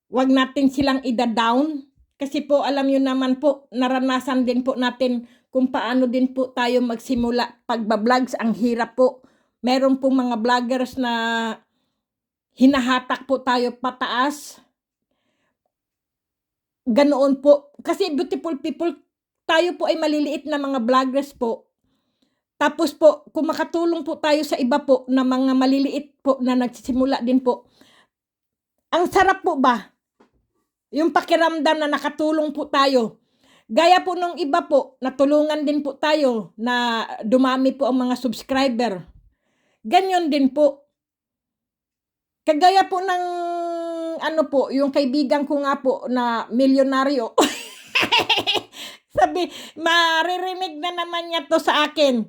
Huwag natin silang ida-down. Kasi po, alam nyo naman po, naranasan din po natin kung paano din po tayo magsimula pagba-vlogs. Ang hirap po. Meron po mga vloggers na hinahatak po tayo pataas. Ganoon po. Kasi beautiful people, tayo po ay maliliit na mga vloggers po. Tapos po, kung makatulong po tayo sa iba po na mga maliliit po na nagsisimula din po. Ang sarap po ba? Yung pakiramdam na nakatulong po tayo. Gaya po nung iba po, natulungan din po tayo na dumami po ang mga subscriber. Ganyan din po. Kagaya po ng yung kaibigan ko nga po na milyonaryo. Sabi, maririnig na naman niya to sa akin.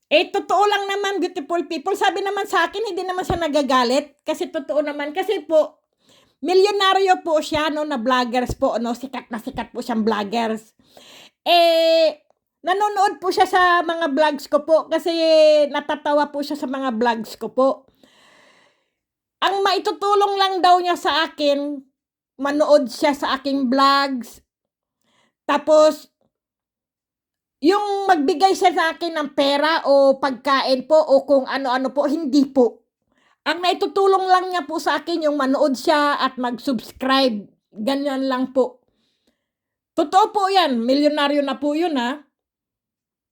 Totoo lang naman, beautiful people. Sabi naman sa akin, hindi naman siya nagagalit. Kasi totoo naman. Kasi po, milyonaryo po siya, na vloggers po, sikat na sikat po siyang vloggers. Nanonood po siya sa mga vlogs ko po. Kasi natatawa po siya sa mga vlogs ko po. Ang maitutulong lang daw niya sa akin, manood siya sa aking vlogs. Tapos, Yung magbigay siya sa akin ng pera o pagkain po o kung ano-ano po, hindi po. Ang naitutulong lang niya po sa akin yung manood siya at mag-subscribe, ganyan lang po. Totoo po yan, milyonaryo na po yun ha.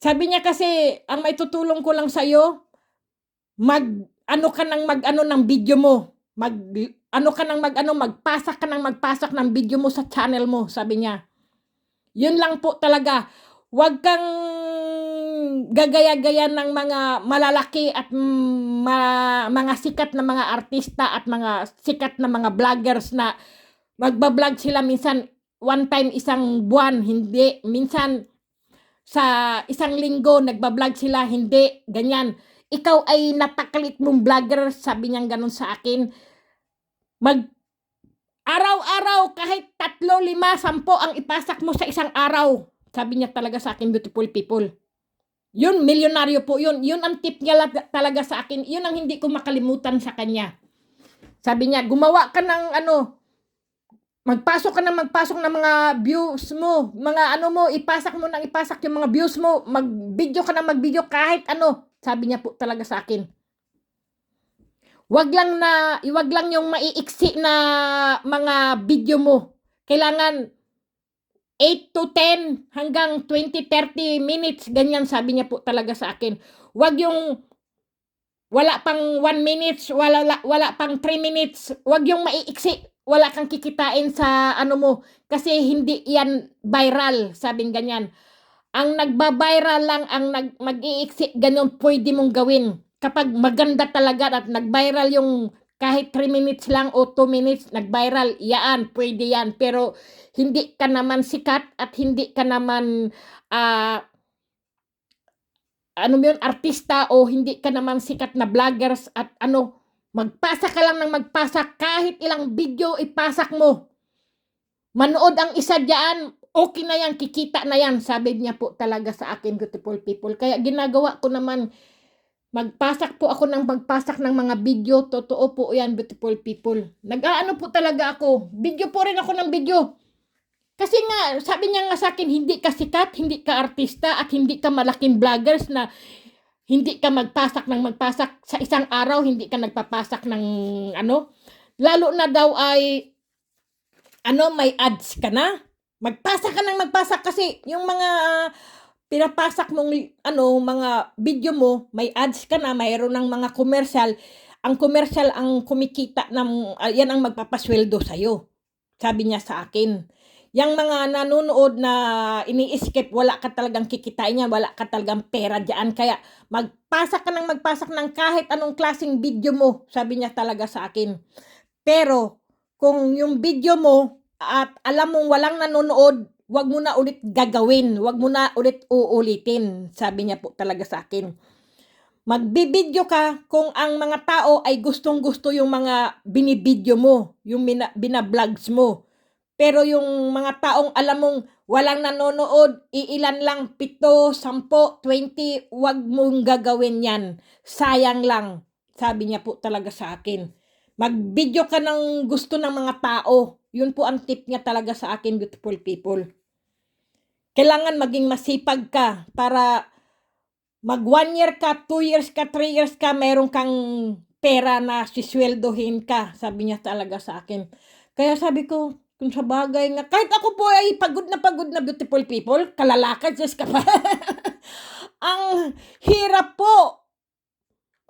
Sabi niya kasi, ang maitutulong ko lang sa'yo, mag-ano ka ng mag-ano ng video mo. Ano ka ng mag-ano, magpasak ka ng magpasak ng video mo sa channel mo, sabi niya. Yun lang po talaga. Huwag kang gagaya-gaya ng mga malalaki at mga sikat na mga artista at mga sikat na mga vloggers na magbablog sila minsan one time isang buwan, hindi. Minsan sa isang linggo nagbablog sila, hindi. Ganyan. Ikaw ay napaklit mong vlogger, sabi niyang ganun sa akin. Araw-araw kahit 3, 5, 10 ang ipasak mo sa isang araw. Sabi niya talaga sa akin, beautiful people. Yun, milyonaryo po yun. Yun ang tip niya talaga sa akin. Yun ang hindi ko makalimutan sa kanya. Sabi niya, gumawa ka ng magpasok ka ng magpasok ng mga views mo. Mga ano mo, ipasak mo ng ipasak yung mga views mo. Mag-video ka ng mag-video kahit ano. Sabi niya po talaga sa akin. Wag lang yung maiiksi na mga video mo. Kailangan 8 to 10 hanggang 20, 30 minutes, ganyan sabi niya po talaga sa akin. Wag yung wala pang 1 minutes, wala pang 3 minutes, wag yung maiiksi, wala kang kikitain sa ano mo, kasi hindi yan viral, sabing ganyan. Ang nagba-viral lang, ang mag-iiksi, ganyan pwede mong gawin. Kapag maganda talaga at nag-viral yung kahit 3 minutes lang o 2 minutes, nag-viral, yaan, pwede yan. Pero hindi ka naman sikat at hindi ka naman artista o hindi ka naman sikat na vloggers at magpasa ka lang ng magpasa, kahit ilang video ipasak mo. Manood ang isa diyan, okay na yan, kikita na yan, sabi niya po talaga sa akin, beautiful people. Kaya ginagawa ko naman, magpasak po ako ng magpasak ng mga video, totoo po yan, beautiful people. Nag-aano po talaga ako, video po rin ako ng video. Kasi nga, sabi niya nga sa akin, hindi ka sikat, hindi ka artista, at hindi ka malaking vloggers na hindi ka magpasak ng magpasak sa isang araw, hindi ka nagpapasak ng lalo na daw ay may ads ka na. Magpasak ka ng magpasak kasi yung mga pinapasak mong mga video mo, may ads ka na, mayroon ng mga commercial. Ang commercial ang kumikita ng yan ang magpapasweldo sa'yo. Sabi niya sa akin. Yang mga nanonood na ini-skip, wala ka talagang kikitain niya, wala ka talagang pera diyan. Kaya magpasak ka ng magpasak ng kahit anong klaseng video mo, sabi niya talaga sa akin. Pero kung yung video mo at alam mong walang nanonood, wag mo na ulit gagawin, wag mo na ulit uulitin, sabi niya po talaga sa akin. Magbibideo ka kung ang mga tao ay gustong-gusto yung mga binibideo mo, yung binablogs mo. Pero yung mga taong alam mong walang nanonood, iilan lang, 7, 10, 20, wag mong gagawin yan. Sayang lang, sabi niya po talaga sa akin. Mag-video ka ng gusto ng mga tao. Yun po ang tip niya talaga sa akin, beautiful people. Kailangan maging masipag ka para mag 1 year ka, 2 years ka, 3 years ka, meron kang pera na sisweldohin ka, sabi niya talaga sa akin. Kaya sabi ko, kung sa bagay nga, kahit ako po ay pagod na beautiful people, kalalakad, just ka pa. Ang hirap po.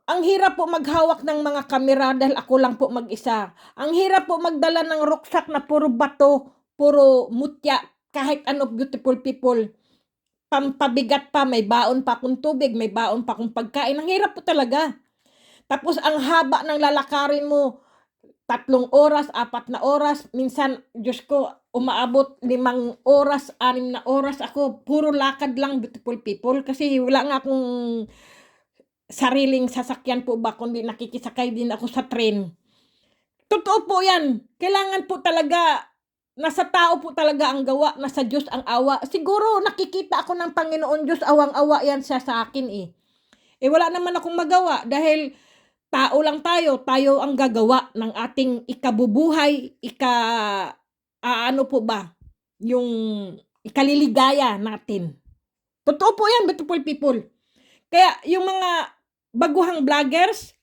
Ang hirap po maghawak ng mga kamera dahil ako lang po mag-isa. Ang hirap po magdala ng rucksack na puro bato, puro mutya, kahit beautiful people. Pampabigat pa, may baon pa akong tubig, may baon pa akong pagkain. Ang hirap po talaga. Tapos ang haba ng lalakarin mo, 3 oras, 4 na oras, minsan, Diyos ko, umaabot 5 oras, 6 na oras ako, puro lakad lang, beautiful people, kasi wala nga akong sariling sasakyan po ba, kundi nakikisakay din ako sa train. Totoo po yan, kailangan po talaga, nasa tao po talaga ang gawa, nasa Diyos ang awa. Siguro nakikita ako ng Panginoon Diyos, awang-awa yan siya sa akin eh. Wala naman akong magawa dahil tao lang tayo ang gagawa ng ating ikabubuhay, ano po ba, yung ikaliligaya natin. Totoo po yan, beautiful people. Kaya yung mga baguhang vloggers,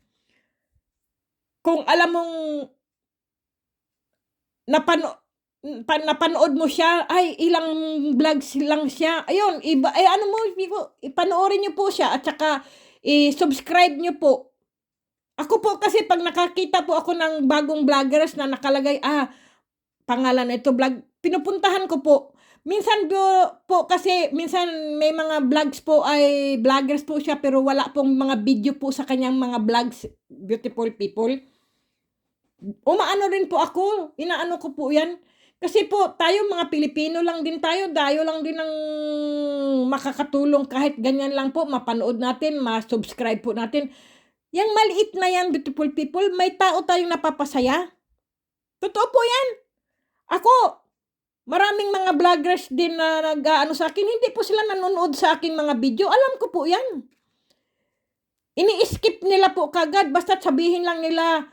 kung alam mong napanood mo siya, ay ilang vlogs lang siya. Ayun, iba, ay ano mo, ipanoorin niyo po siya at saka i-subscribe niyo po. Ako po kasi pag nakakita po ako ng bagong vloggers na nakalagay, pangalan na ito vlog, pinupuntahan ko po. Minsan po kasi, minsan may mga vlogs po ay vloggers po siya pero wala pong mga video po sa kanyang mga vlogs, beautiful people. Umaano rin po ako, inaano ko po yan. Kasi po, tayo mga Pilipino lang din tayo, dayo lang din ng makakatulong kahit ganyan lang po, mapanood natin, ma-subscribe po natin. Yang maliit na yan, beautiful people, may tao tayong napapasaya. Totoo po yan. Ako, maraming mga vloggers din na nag-ano sa akin, hindi po sila nanonood sa aking mga video. Alam ko po yan. Ini-skip nila po kagad, basta sabihin lang nila,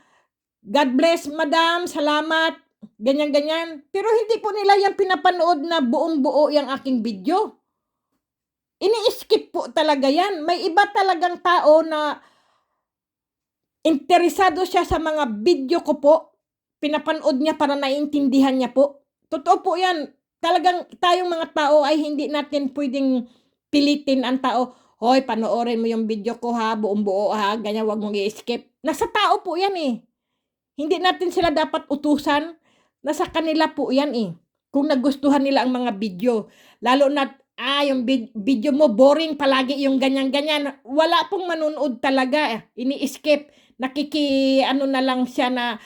God bless, madam, salamat, ganyan-ganyan. Pero hindi po nila yan pinapanood na buong-buo yung aking video. Ini-skip po talaga yan. May iba talagang tao na interesado siya sa mga video ko po. Pinapanood niya para naiintindihan niya po. Totoo po yan. Talagang tayong mga tao ay hindi natin pwedeng pilitin ang tao. Hoy, panoorin mo yung video ko ha, buong-buo ha, ganyan, wag mong i-skip. Nasa tao po yan eh. Hindi natin sila dapat utusan. Nasa kanila po yan eh. Kung nagustuhan nila ang mga video. Lalo na, yung video mo boring palagi yung ganyan-ganyan. Wala pong manunood talaga. Ini-skip. Ano na lang siya na,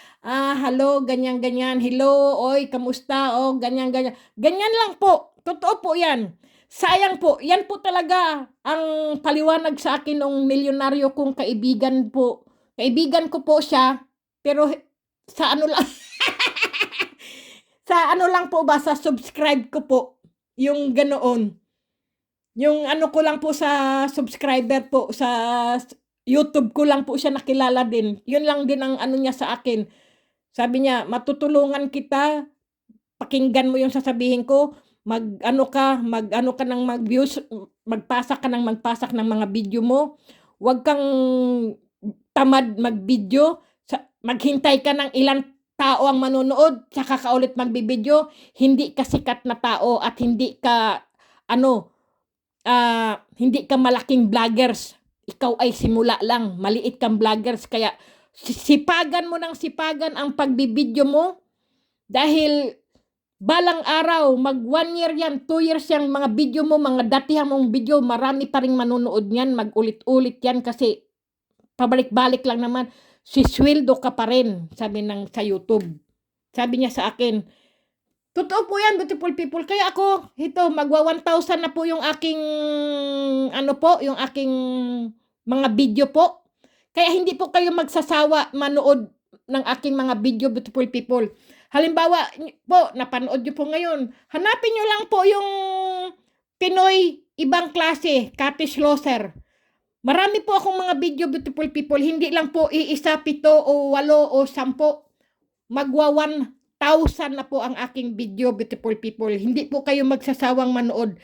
hello, ganyan-ganyan. Hello, oy, kamusta? Oh, ganyan-ganyan. Ganyan lang po. Totoo po yan. Sayang po. Yan po talaga ang paliwanag sa akin ng milyonaryo kong kaibigan po. Kaibigan ko po siya. Pero sa ano lang sa ano lang po ba, sa subscribe ko po yung ganoon. Yung ano ko lang po sa subscriber po sa YouTube ko lang po siya nakilala din. Yun lang din ang ano niya sa akin. Sabi niya, matutulungan kita, pakinggan mo yung sasabihin ko, mag-ano ka ng mag-views, magpasa ng mga video mo. Huwag kang tamad mag-video. Maghintay ka ng ilang tao ang manonood, tsaka ka ulit magbibideo. Hindi ka sikat na tao at hindi ka hindi ka malaking vloggers. Ikaw ay simula lang, maliit kang vloggers, kaya sipagan mo ng sipagan ang pagbibideo mo dahil balang araw, mag 1 year yan, 2 years yung mga video mo, mga datihang mong video, marami pa ring manonood yan, mag-ulit-ulit yan kasi pabalik-balik lang naman. Sisweldo ka pa rin, sabi sa YouTube. Sabi niya sa akin, totoo po yan, beautiful people. Kaya ako, magwa 1,000 na po yung aking, yung aking mga video po. Kaya hindi po kayo magsasawa manood ng aking mga video, beautiful people. Halimbawa po, napanood nyo po ngayon, hanapin nyo lang po yung Pinoy ibang klase, Cathy Schlosser. Marami po akong mga video, beautiful people. Hindi lang po iisa, 7 o 8 o 10. Magwa 1,000 na po ang aking video, beautiful people. Hindi po kayo magsasawang manood.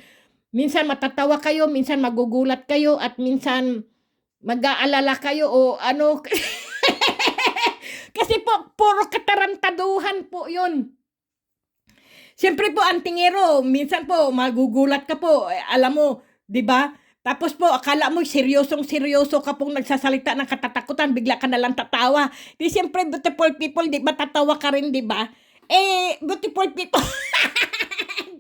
Minsan matatawa kayo, minsan magugulat kayo, at minsan mag-aalala kayo o ano. Kasi po, puro katarantaduhan po yun. Siyempre po, ang tingero, minsan po magugulat ka po. Alam mo, di ba? Tapos po, akala mo seryosong-seryoso ka pong nagsasalita ng katatakutan, bigla ka nalang tatawa. Di siyempre, beautiful people, di ba tatawa ka rin, di ba? Beautiful people,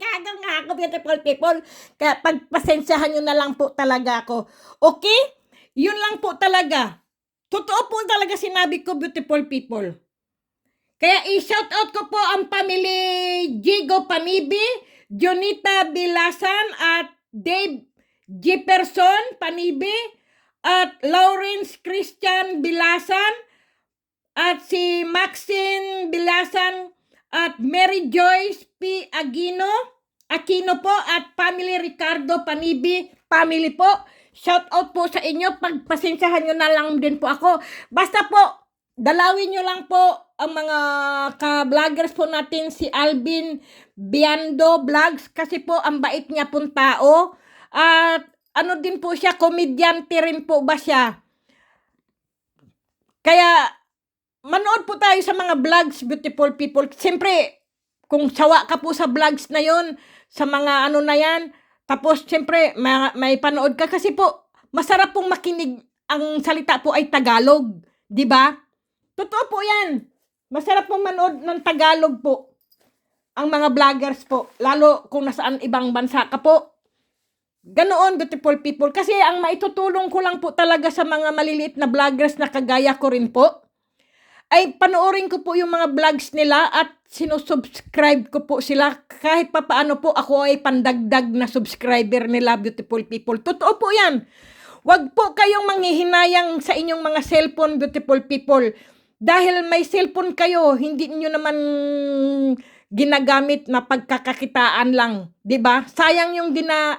gagang nga ako, beautiful people. Kaya pagpasensyahan nyo na lang po talaga ako. Okay? Yun lang po talaga. Totoo po talaga sinabi ko, beautiful people. Kaya i-shout out ko po ang family Jigo Panibi, Jonita Bilasan at Dave Jefferson Panibi at Lawrence Christian Bilasan at si Maxine Bilasan at Mary Joyce P. Aquino po at family Ricardo Panibi family po. Shout out po sa inyo, pagpasensyahan nyo na lang din po ako. Basta po, dalawin nyo lang po ang mga ka-vloggers po natin, si Alvin Biando Vlogs, kasi po ang bait niya pong tao. At ano din po siya, komedyante rin po ba siya. Kaya manood po tayo sa mga vlogs, beautiful people. Siyempre, kung sawa ka po sa vlogs na yon, sa mga ano na yan, tapos siyempre may panood ka kasi po masarap pong makinig, ang salita po ay Tagalog, 'di ba? Totoo po 'yan. Masarap pong manood ng Tagalog po ang mga vloggers po, lalo kung nasaan ibang bansa ka po. Ganoon, beautiful people. Kasi ang maitutulong ko lang po talaga sa mga maliliit na vloggers na kagaya ko rin po, ay panoorin ko po yung mga vlogs nila at sinusubscribe ko po sila. Kahit pa paano po ako ay pandagdag na subscriber nila, beautiful people. Totoo po yan. Wag po kayong manghihinayang sa inyong mga cellphone, beautiful people. Dahil may cellphone kayo, hindi niyo naman ginagamit na pagkakakitaan lang, 'di ba? Sayang yung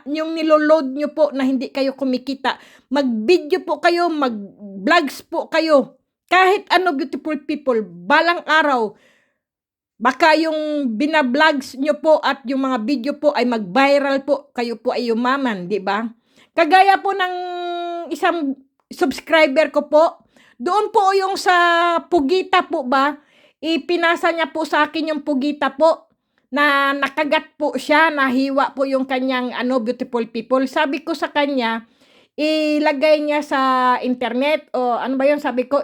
yung niloload nyo po na hindi kayo kumikita. Mag-video po kayo, mag-vlogs po kayo. Kahit ano, beautiful people, balang araw, baka yung binablogs nyo po at yung mga video po ay mag-viral po, kayo po ay yumaman, di ba? Kagaya po ng isang subscriber ko po, doon po yung sa Pugita po ba, ipinasa niya po sa akin yung Pugita po, na nakagat po siya, nahiwa po yung kanyang beautiful people. Sabi ko sa kanya, ilagay niya sa internet o ano ba yun, sabi ko,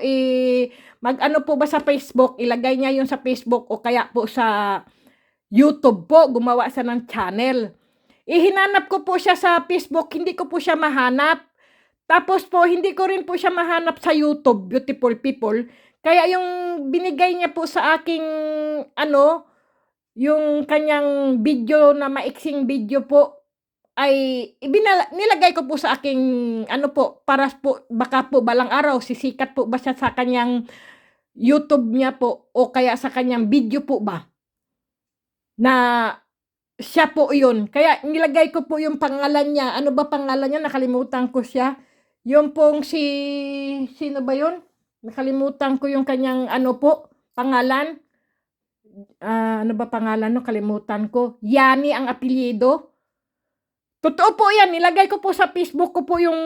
mag-ano po ba sa Facebook, ilagay niya yun sa Facebook o kaya po sa YouTube po, gumawa siya ng channel. Hinanap ko po siya sa Facebook, hindi ko po siya mahanap. Tapos po, hindi ko rin po siya mahanap sa YouTube, beautiful people. Kaya yung binigay niya po sa aking, yung kanyang video na maiksing video po, ay nilagay ko po sa aking po, para po baka po balang araw sisikat po ba siya sa kanyang YouTube niya po o kaya sa kanyang video po ba na siya po yun. Kaya nilagay ko po yung pangalan niya. Ano ba pangalan niya? Nakalimutan ko siya. Yung pong sino ba yun? Nakalimutan ko yung kanyang pangalan. Ano ba pangalan no? Kalimutan ko. Yani ang apelyido. Totoo po yan, nilagay ko po sa Facebook ko po yung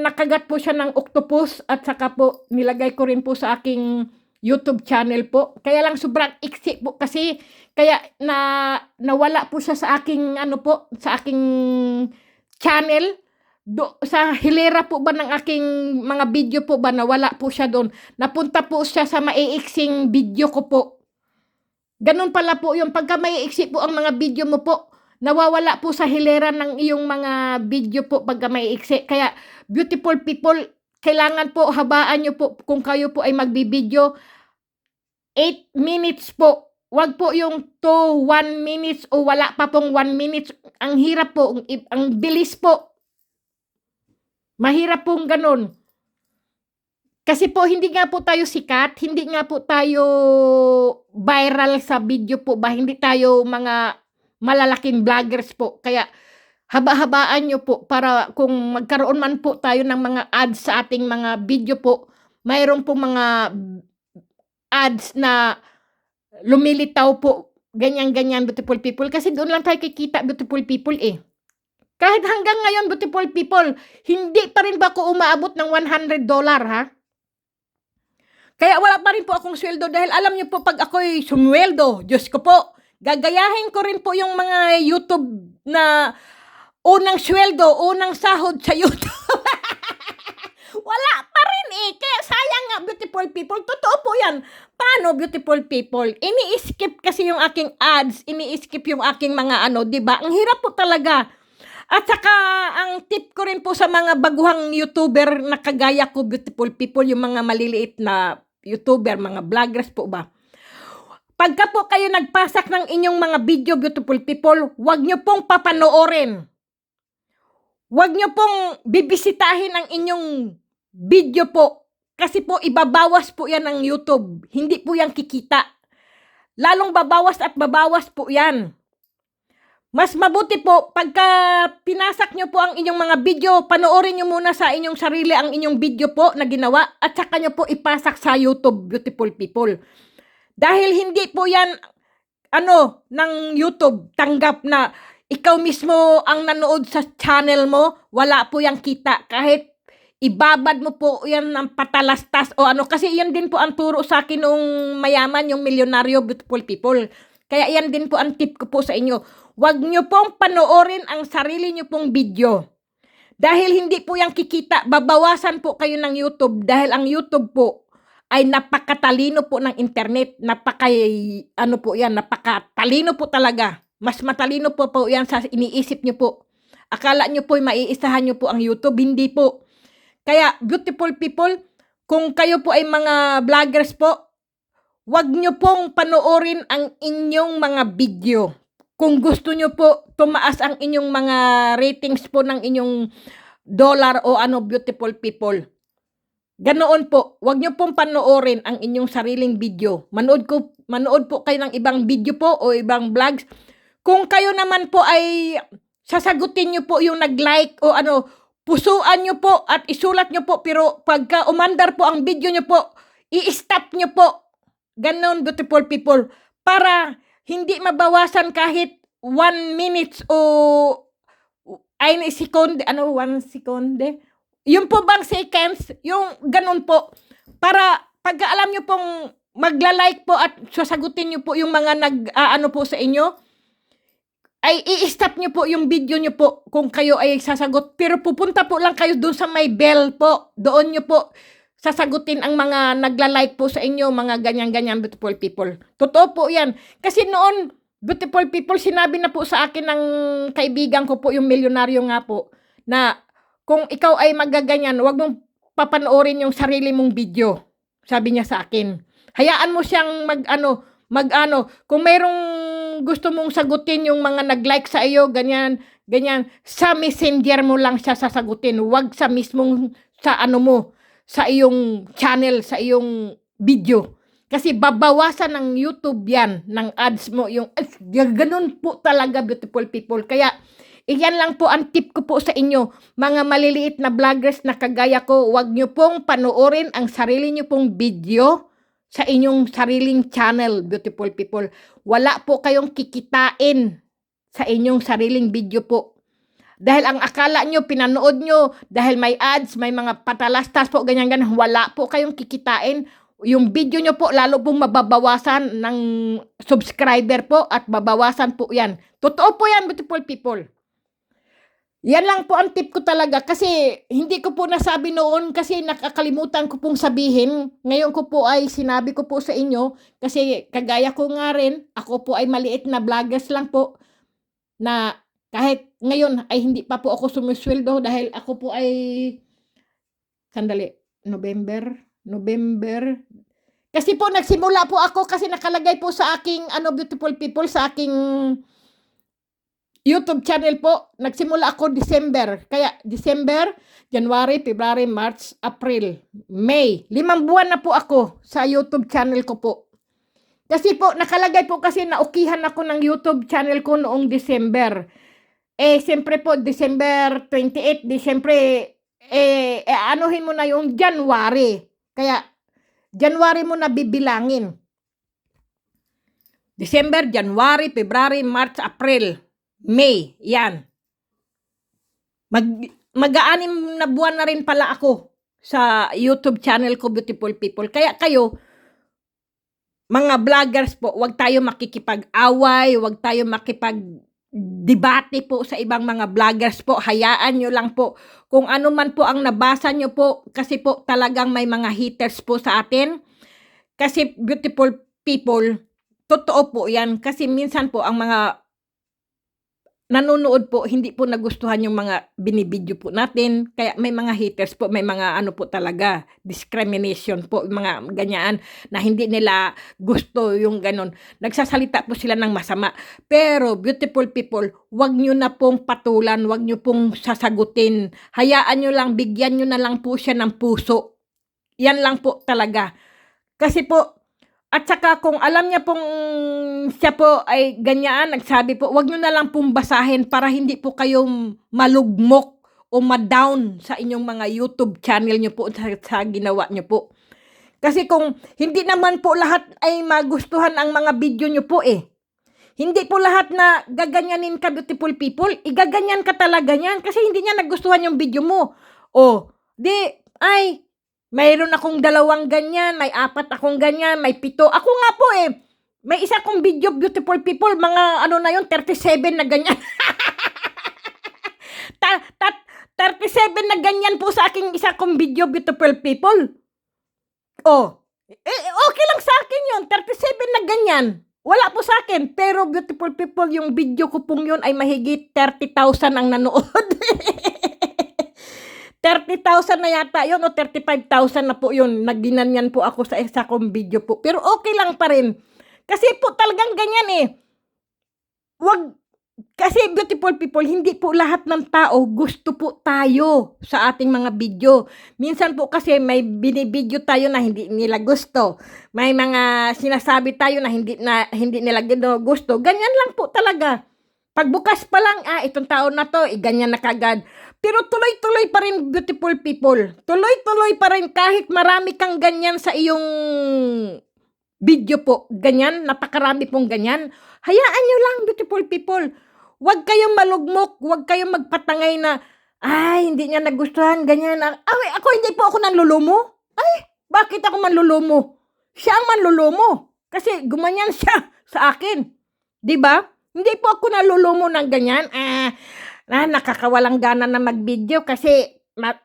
nakagat po siya ng octopus at saka po nilagay ko rin po sa aking YouTube channel po. Kaya lang sobrang iksi po kasi kaya nawala po siya sa aking sa aking channel. Sa hilera po ba ng aking mga video po ba, nawala po siya doon. Napunta po siya sa maiiksing video ko po. Ganun pala po yung pagka maiiksi po ang mga video mo po, nawawala po sa hilera ng iyong mga video po pagka may iksi. Kaya, beautiful people, kailangan po habaan nyo po kung kayo po ay magbibideo. 8 minutes po. Wag po yung 1 minutes o wala pa pong 1 minutes. Ang hirap po, ang bilis po. Mahirap pong ganun. Kasi po, hindi nga po tayo sikat, hindi nga po tayo viral sa video po ba, hindi tayo mga malalaking vloggers po. Kaya haba-habaan nyo po para kung magkaroon man po tayo ng mga ads sa ating mga video po, mayroon po mga ads na lumilitaw po, ganyan-ganyan, beautiful people. Kasi doon lang tayo kikita, beautiful people eh. Kahit hanggang ngayon, beautiful people, hindi pa rin ba ako umaabot ng $100 ha? Kaya wala pa rin po akong sweldo dahil alam niyo po pag ako'y sumweldo, Diyos ko po, gagayahin ko rin po yung mga YouTube na unang sweldo, unang sahod sa YouTube. Wala pa rin eh. Kaya sayang nga, beautiful people. Totoo po yan. Paano, beautiful people? Ini-skip kasi yung aking ads, ini-skip yung aking mga diba? Ang hirap po talaga. At saka, ang tip ko rin po sa mga baguhang YouTuber na kagaya ko, beautiful people, yung mga maliliit na YouTuber, mga vloggers po ba? Pagka po kayo nagpasak ng inyong mga video, beautiful people, huwag nyo pong papanoorin. Huwag nyo pong bibisitahin ang inyong video po. Kasi po, ibabawas po yan ng YouTube. Hindi po yan kikita. Lalong babawas at babawas po yan. Mas mabuti po, pagka pinasak nyo po ang inyong mga video, panoorin nyo muna sa inyong sarili ang inyong video po na ginawa at saka nyo po ipasak sa YouTube, beautiful people. Dahil hindi po yan, ng YouTube, tanggap na ikaw mismo ang nanood sa channel mo, wala po yang kita. Kahit ibabad mo po yan ng patalastas o ano. Kasi yan din po ang turo sa akin nung mayaman, yung milyonaryo, beautiful people. Kaya yan din po ang tip ko po sa inyo. Huwag nyo pong panoorin ang sarili nyo pong video. Dahil hindi po yan kikita, babawasan po kayo ng YouTube. Dahil ang YouTube po ay napakatalino po ng internet. Napakatalino po talaga. Mas matalino po yan sa iniisip nyo po. Akala nyo po maiisahan nyo po ang YouTube. Hindi po. Kaya, beautiful people, kung kayo po ay mga vloggers po, wag nyo pong panoorin ang inyong mga video. Kung gusto nyo po, tumaas ang inyong mga ratings po ng inyong dollar o ano, beautiful people. Ganoon po, wag nyo pong panoorin ang inyong sariling video. Manood po kayo ng ibang video po o ibang vlogs. Kung kayo naman po ay sasagutin nyo po yung nag-like o ano, pusuan nyo po at isulat nyo po. Pero pagka umandar po ang video nyo po, i-stop nyo po. Ganon, beautiful people. Para hindi mabawasan kahit 1 minute o 1 seconde. 1 seconde? Yung po bang seconds, yung ganon po. Para pagka alam nyo pong magla-like po at sasagutin nyo po yung mga nag-ano po sa inyo, ay i-stop nyo po yung video nyo po kung kayo ay sasagot. Pero pupunta po lang kayo doon sa may bell po. Doon nyo po sasagutin ang mga nagla-like po sa inyo, mga ganyan-ganyan, beautiful people. Totoo po yan. Kasi noon, beautiful people, sinabi na po sa akin ng kaibigan ko po, yung milyonaryo nga po, na kung ikaw ay magaganyan, huwag mong papanoorin yung sarili mong video. Sabi niya sa akin. Hayaan mo siyang mag-ano. Kung mayroong gusto mong sagutin yung mga nag-like sa iyo, ganyan, sa messenger mo lang siya sasagutin. Huwag sa mismong, sa ano mo, sa iyong channel, sa iyong video. Kasi babawasan ng YouTube yan, ng ads mo, yung, ganun po talaga, beautiful people. Kaya, iyan lang po ang tip ko po sa inyo, mga maliliit na vloggers na kagaya ko, huwag nyo pong panoorin ang sarili nyo pong video sa inyong sariling channel, beautiful people. Wala po kayong kikitain sa inyong sariling video po. Dahil ang akala nyo, pinanood nyo, dahil may ads, may mga patalastas po, ganyan-ganyan, wala po kayong kikitain. Yung video nyo po, lalo pong mababawasan ng subscriber po at babawasan po yan. Totoo po yan, beautiful people. Yan lang po ang tip ko talaga kasi hindi ko po nasabi noon kasi nakakalimutan ko pong sabihin. Ngayon ko po ay sinabi ko po sa inyo kasi kagaya ko nga rin, ako po ay maliit na vloggers lang po na kahit ngayon ay hindi pa po ako sumisweldo dahil ako po ay November. Kasi po nagsimula po ako kasi nakalagay po sa aking beautiful people sa aking YouTube channel po, nagsimula ako December. Kaya December, January, February, March, April, May. 5 buwan na po ako sa YouTube channel ko po. Kasi po, nakalagay po kasi naukihan ako ng YouTube channel ko noong December. Siyempre po, December 28, siyempre, anuhin mo na yung January. Kaya, January mo na bibilangin. December, January, February, March, April, May, yan. Mag-aanim na buwan na rin pala ako sa YouTube channel ko, beautiful people. Kaya kayo, mga vloggers po, wag tayo makikipag-away, wag tayo makipag-debate po sa ibang mga vloggers po. Hayaan nyo lang po. Kung ano man po ang nabasa nyo po, kasi po talagang may mga haters po sa atin. Kasi beautiful people, totoo po yan. Kasi minsan po ang mga nanonood po, hindi po nagustuhan yung mga binibidyo po natin. Kaya may mga haters po, may mga po talaga, discrimination po, mga ganyan, na hindi nila gusto yung ganon. Nagsasalita po sila ng masama. Pero, beautiful people, wag nyo na pong patulan, wag nyo pong sasagutin. Hayaan nyo lang, bigyan nyo na lang po siya ng puso. Yan lang po talaga. Kasi po, at saka kung alam niya pong siya po ay ganyan, nagsabi po, wag nyo na lang pong basahin para hindi po kayo malugmok o ma-down sa inyong mga YouTube channel nyo po sa ginawa nyo po. Kasi kung hindi naman po lahat ay magustuhan ang mga video nyo po Hindi po lahat na gaganyanin ka, beautiful people. Igaganyan ka talaga niyan kasi hindi niya nagustuhan yung video mo. O, ay, mayroon akong 2 ganyan, may 4 akong ganyan, may 7. Ako nga po may isa kong video, beautiful people, mga ano na yun, 37 na ganyan. 37 na ganyan po sa aking isa kong video, beautiful people. Okay lang sa akin yun, 37 na ganyan. Wala po sa akin, pero beautiful people, yung video ko pong yun ay mahigit 30,000 ang nanood. 30,000 na yata yun o 35,000 na po yun. Nagginanyan po ako sa isa kong video po. Pero okay lang pa rin. Kasi po talagang ganyan kasi beautiful people, hindi po lahat ng tao gusto po tayo sa ating mga video. Minsan po kasi may binibideo tayo na hindi nila gusto. May mga sinasabi tayo na hindi nila gusto. Ganyan lang po talaga. Pagbukas pa lang, itong taon na to, ganyan na kagad. Pero tuloy-tuloy pa rin, beautiful people. Tuloy-tuloy pa rin kahit marami kang ganyan sa iyong video po. Ganyan, napakarami pong ganyan. Hayaan nyo lang, beautiful people. Huwag kayong malugmok, huwag kayong magpatangay na, hindi niya nagustuhan, ganyan. Ako hindi po ako nanlulumo. Bakit ako manlulumo? Siya ang manlulumo. Kasi gumanyan siya sa akin. Diba? Hindi po ako nalulumo ng ganyan. Nakakawalang gana na mag-video kasi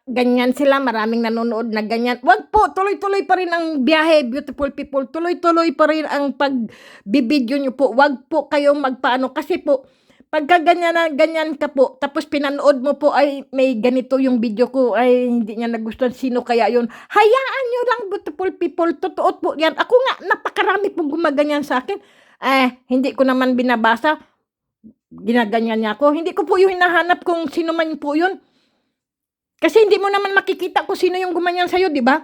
ganyan sila, maraming nanonood na ganyan. Wag po, tuloy-tuloy pa rin ang biyahe, beautiful people. Tuloy-tuloy pa rin ang pag-bibideo nyo po. Wag po kayong magpaano kasi po, pagka ganyan ka po, tapos pinanood mo po, may ganito yung video ko, hindi niya nagustuhan, sino kaya yun? Hayaan nyo lang, beautiful people, totoo po yan. Ako nga, napakarami pong gumaganyan sa akin. Hindi ko naman binabasa, ginaganyan niya ako. Hindi ko po yung hinahanap kung sino man po yun. Kasi hindi mo naman makikita kung sino yung gumanyan sa'yo, di ba?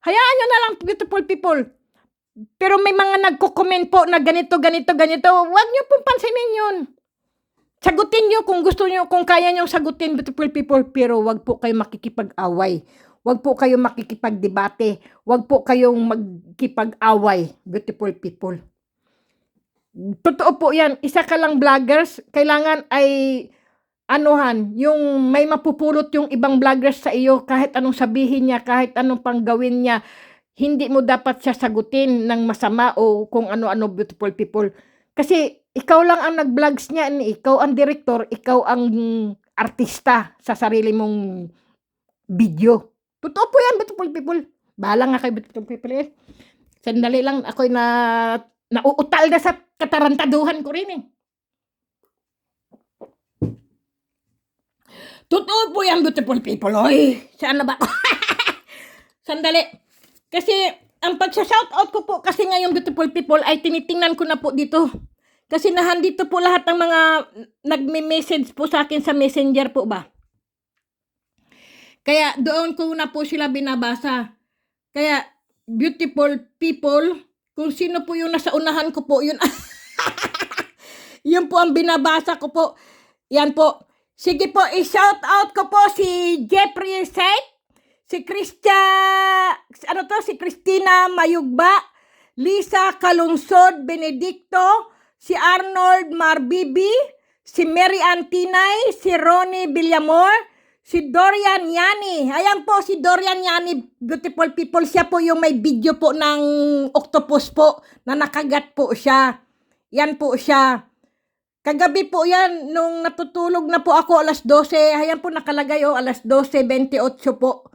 Hayaan nyo na lang, beautiful people. Pero may mga nagko-comment po na ganito. Huwag nyo pong pansinin yun. Sagutin nyo kung gusto nyo, kung kaya nyo sagutin, beautiful people, pero wag po kayo makikipag-away. Wag po kayo makikipag-debate. Wag po kayong magkipag-away, beautiful people. Totoo po yan. Isa ka lang vloggers, kailangan ay yung may mapupulot yung ibang vloggers sa iyo, kahit anong sabihin niya, kahit anong panggawin niya, hindi mo dapat siya sagutin ng masama o kung ano-ano, beautiful people. Kasi ikaw lang ang nag-vlogs niya, ikaw ang director, ikaw ang artista sa sarili mong video. Totoo po yan, beautiful people. Bahala nga kayo, beautiful people. Sandali lang, ako'y nauutal na sa katarantaduhan ko rin Totoo po yan, beautiful people. Saan na ba ako? Sandali. Kasi ang pagsa-shoutout ko po kasi ngayong beautiful people ay tinitingnan ko na po dito. Kasi nahandito po lahat ng mga nagme-message po sa akin sa messenger po ba. Kaya doon ko na po sila binabasa. Kaya beautiful people, kung sino po yung nasa unahan ko po, yun. Yun po ang binabasa ko po. Yan po. Sige po, i-shoutout ko po si Jeffrey Seth, si Christina Mayugba, Lisa Calungsod Benedicto, si Arnold Marbibi, si Mary Antinay, si Ronnie Villamor, si Dorian Yani. Ayan po si Dorian Yani, beautiful people. Siya po yung may video po ng octopus po na nakagat po siya. Yan po siya. Kagabi po yan, nung natutulog na po ako alas 12, ayan po nakalagay alas 12:28 po.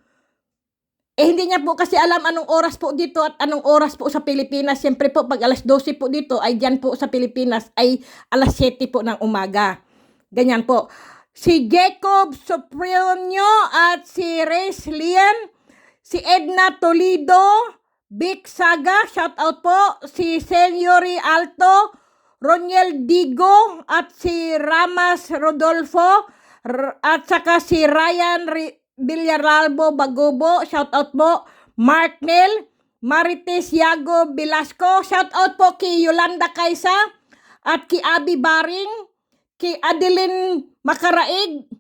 Hindi niya po kasi alam anong oras po dito at anong oras po sa Pilipinas. Siyempre po, pag alas 12 po dito, ay dyan po sa Pilipinas ay alas 7 po ng umaga. Ganyan po. Si Jacob Sopronio at si Reyes Lian, si Edna Toledo, Vic Saga, shout out po, si Senyori Alto, Roniel Digo, at si Ramas Rodolfo, at saka si Ryan Villaralbo Bagobo, shout out po, Mark Nel, Marites Yago Velasco, shout out po kay Yolanda Kaisa, at kay Abby Baring, kay Adeline Makaraig,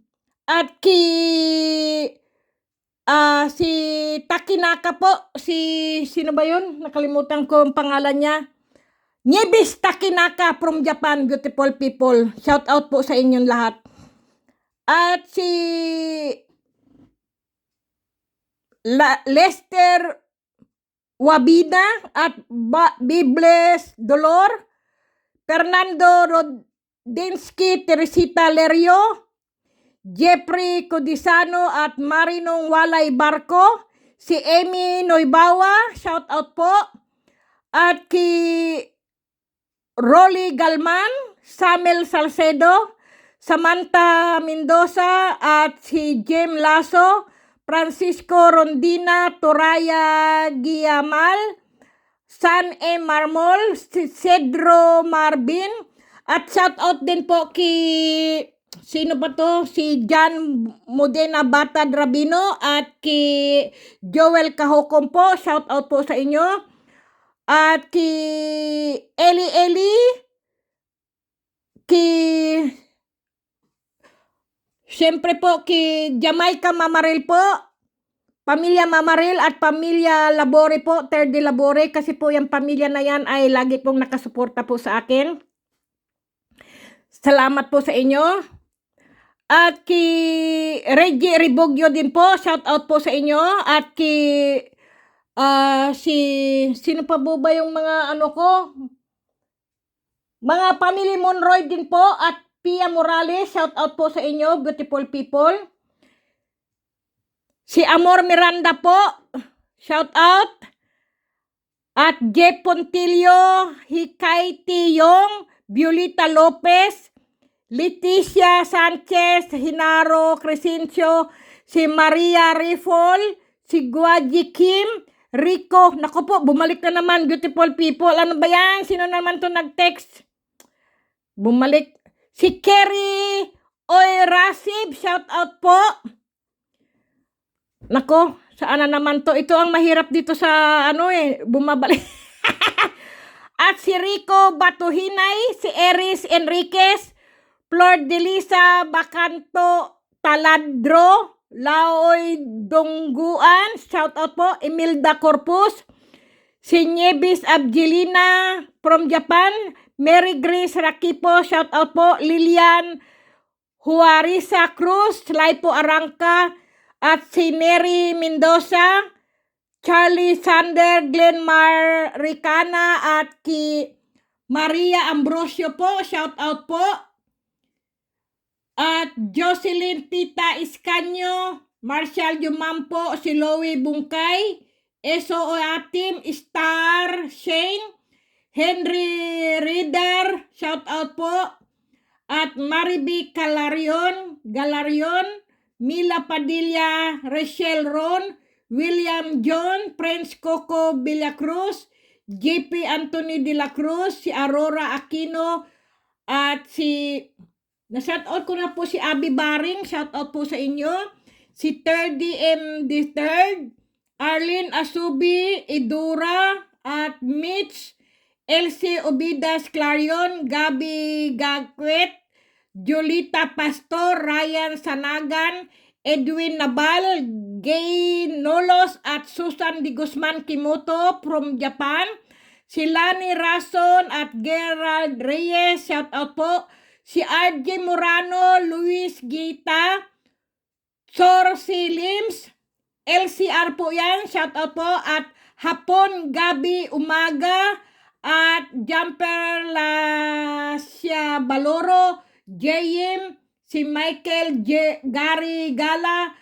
at kay si Takinaka po, sino ba yun? Nakalimutan ko ang pangalan niya. Nyebis Takinaka from Japan, beautiful people. Shout out po sa inyong lahat. At si Lester Wabina at Bibles Dolor, Fernando Rodinsky, Teresita Lerio, Jeffrey Codisano at Marinong Walay Barco, si Amy Noibawa, shout out po, at ki Rolly Galman, Samuel Salcedo, Samantha Mendoza at si Jem Lasso, Francisco Rondina, Toraya Giamal, San M. Marmol, si Cedro Marvin, at shout out din po sino ba to? Si John Modena Bata Drabino at ki Joel Cahokom po, shout out po sa inyo. At ki Eli, siyempre po ki Jamaica Mamaril po, Pamilya Mamaril at Pamilya Labore po, Third de Labore, kasi po yung pamilya na yan ay lagi pong nakasuporta po sa akin. Salamat po sa inyo. At ki Reggie Ribogyo din po, shout out po sa inyo. At ki sino pa po ba yung mga mga family Monroy din po, at Pia Morales, shout out po sa inyo, beautiful people. Si Amor Miranda po, shout out. At Jeff Pontillo, Hikay Tiyong, Violeta Lopez, Leticia Sanchez, Hinaro Crescencio, si Maria Rifol, si Guaji Kim, Rico, naku po, bumalik na naman, beautiful people. Ano ba yan? Sino naman to nag-text? Bumalik. Si Kerry Oyrasib, shout out po. Nako, saan na naman to? Ito ang mahirap dito sa bumabalik. At si Rico Batuhinay, si Eris Enriquez, Flor de Lisa Bacanto Taladro, Laoy Dongguan, shout out po. Imelda Corpus, si Nieves Abgelina from Japan, Mary Grace Rakipo, shout out po. Lilian Juarisa Cruz, Laipo Arangka, at si Mary Mendoza, Charlie Sander, Glenn Maricana, at ki Maria Ambrosio po, shout out po. At Jocelyn Pita Iscanyo, Marshall Jumampo, si Loie Bungkay, Eso Oatim, Star Shane, Henry Reader, shout out po. At Mariby Galarion, Mila Padilla, Rachel Ron, William John, Prince Coco Villacruz, JP Anthony de la Cruz, si Aurora Aquino, at na-shout out ko na po si Abby Baring, shout out po sa inyo. Si 3DM the Third, Arlene Asubi, Idura, at Mitch, Elsie Obidas Clarion, Gabi Gagwet, Julita Pastor, Ryan Sanagan, Edwin Nabal, Gay Nolos, at Susan Di Guzman Kimoto from Japan. Si Lani Rason at Gerald Reyes, shout out po. Si RJ Morano, Luis Gita, Sorsi Lims, LCR po yan, shout out po. At Hapon Gabi Umaga, at Jumper Lasya Baloro, JM, si Michael Gary Gala,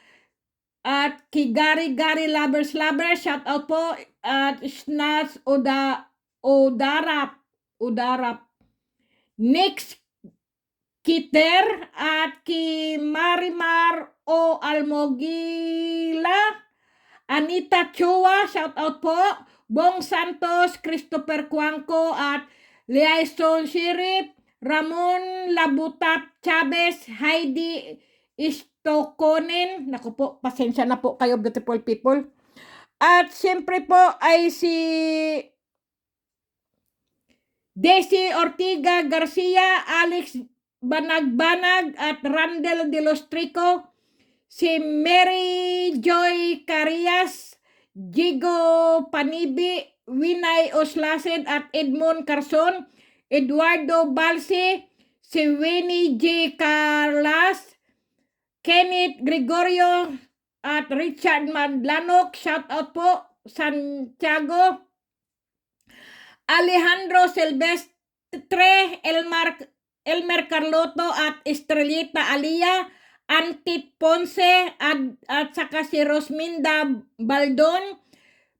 at ki Gary Lovers, shout out po. At Snaz Udarap, Next Kiter, at ki Marimar O Almogila, Anita Chua, shout out po. Bong Santos, Christopher Cuanco, at Liaison Shirip, Ramon Labutat Chavez, Heidi Istokonen. Naku po, pasensya na po kayo, beautiful people. At siyempre po ay si Desi Ortiga Garcia, Alex Banagbanag, at Randel de los Trico, si Mary Joy Carias, Jigo Panibi, Winay Oslaced at Edmond Carson, Eduardo Balse, si Winnie J. Carlas, Kenneth Gregorio, at Richard Madlanok, shout out po, Santiago, Alejandro Silvestre, Elmer Carloto at Estrellita Alia, Antit Ponce at saka si Rosminda Baldon,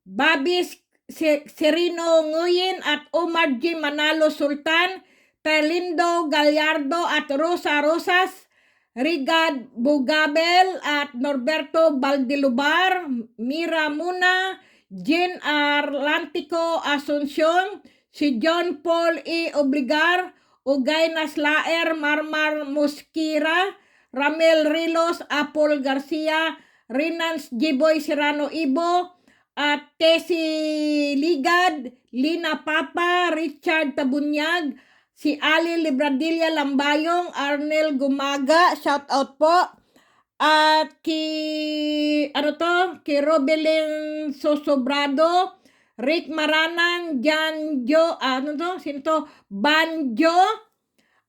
Babis Serino Nguyen at Omar G. Manalo Sultan, Terlindo Gallardo at Rosa Rosas, Rigad Bugabel at Norberto Valdilubar, Mira Muna, Jean Arlantico Asuncion, si John Paul E. Obligar, Ugay Naslaer, Marmar Mosquira, Ramel Rilos, Apol Garcia, Rinans Giboy Serrano Ibo, at Tessie Ligad, Lina Papa, Richard Tabunyag, si Ali Libradilla Lambayong, Arnel Gumaga, shout out po. At ki Robelin Sosobrado, Rick Maranan, Janjo, Banjo,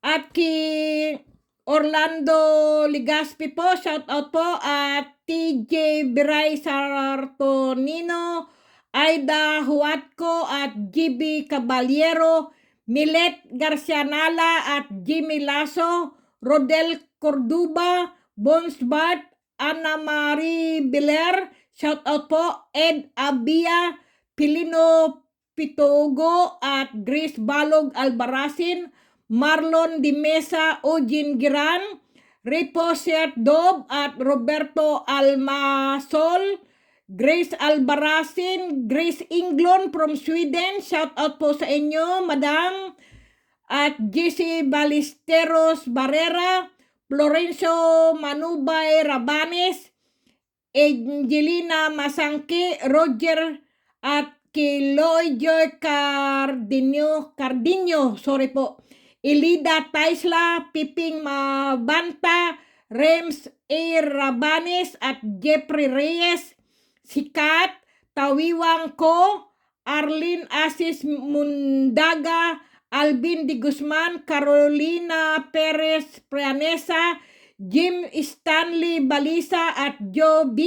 at ki Orlando Ligaspi po, shout out po, at TJ Biray Sartonino, Aida Huatco at GB Caballero, Milet Garcianala at Jimmy Lasso, Rodel Corduba, Bones Bart, Ana Marie Biller, shout out po, Ed Abia, Pilino Pitogo at Grace Balog Albarazin, Marlon Di Mesa, Eugene Giran, Ripo Dob at Roberto Almasol, Grace Albarazin, Grace Inglon from Sweden, shout out po sa inyo, madam, at JC Ballesteros Barrera, Florencio Manubay Rabanes, Angelina Masangki, Roger at Kiloy Joy Cardinio, sorry po, Elida Taisla, Piping Mabanta, Rems A. Rabanes at Jeffrey Reyes, Sikat, Tawiwang Ko, Arlene Asis Mundaga, Alvin Di Guzman, Carolina Perez Prianesa, Jim Stanley Balisa at Joe B.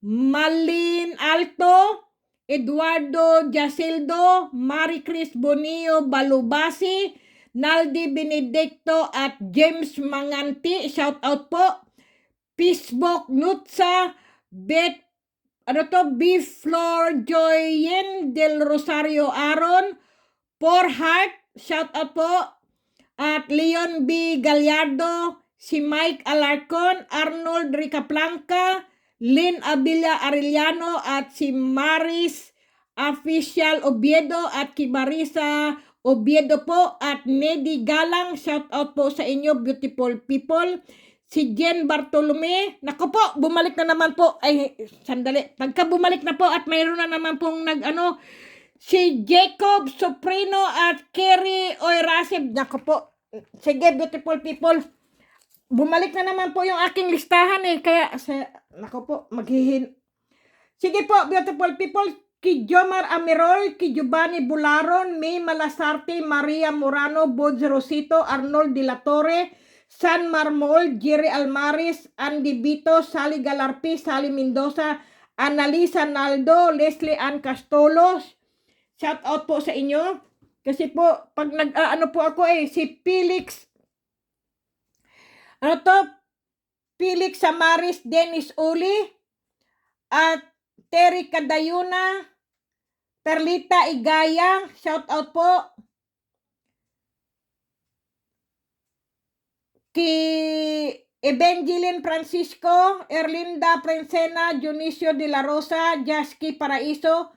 Malin Alto, Eduardo Jasildo, Marie Chris Bonillo Balubasi, Naldi Benedicto at James Manganti, shout out po. Pisbok Nutsa, Beth, Beef Flor Joyen del Rosario Aaron, Por Heart, shout out po. At Leon B. Gallardo, si Mike Alarcon, Arnold Ricaplanca, Lynn Abila Arellano at si Maris Official Obiedo at Kimarisa Obiedo po at Nedy Galang, shout out po sa inyo beautiful people. Si Jen Bartolome, nako po, bumalik na naman po, ay sandali, pagka bumalik na po at mayroon na naman pong si Jacob Soprino at Kerry Oirasib, nako po, sige beautiful people, bumalik na naman po yung aking listahan kaya, nako po, sige po beautiful people, ki Jomar Amirol, ki Giovanni Bularon, May Malasarte, Maria Morano, Bodge Rosito, Arnold De La Torre, San Marmol, Jerry Almaris, Andy Vito, Sally Galarpi, Sally Mendoza, Annalisa Naldo, Leslie Ann Castolos, shout out po sa inyo. Kasi po, pag po ako si Felix, Felix Samaris, Dennis Uli, at Terry Cadayuna, Perlita Igaya, shout out po. Ki Evangeline Francisco, Erlinda Prensena, Dionisio de la Rosa, Jaski Paraiso,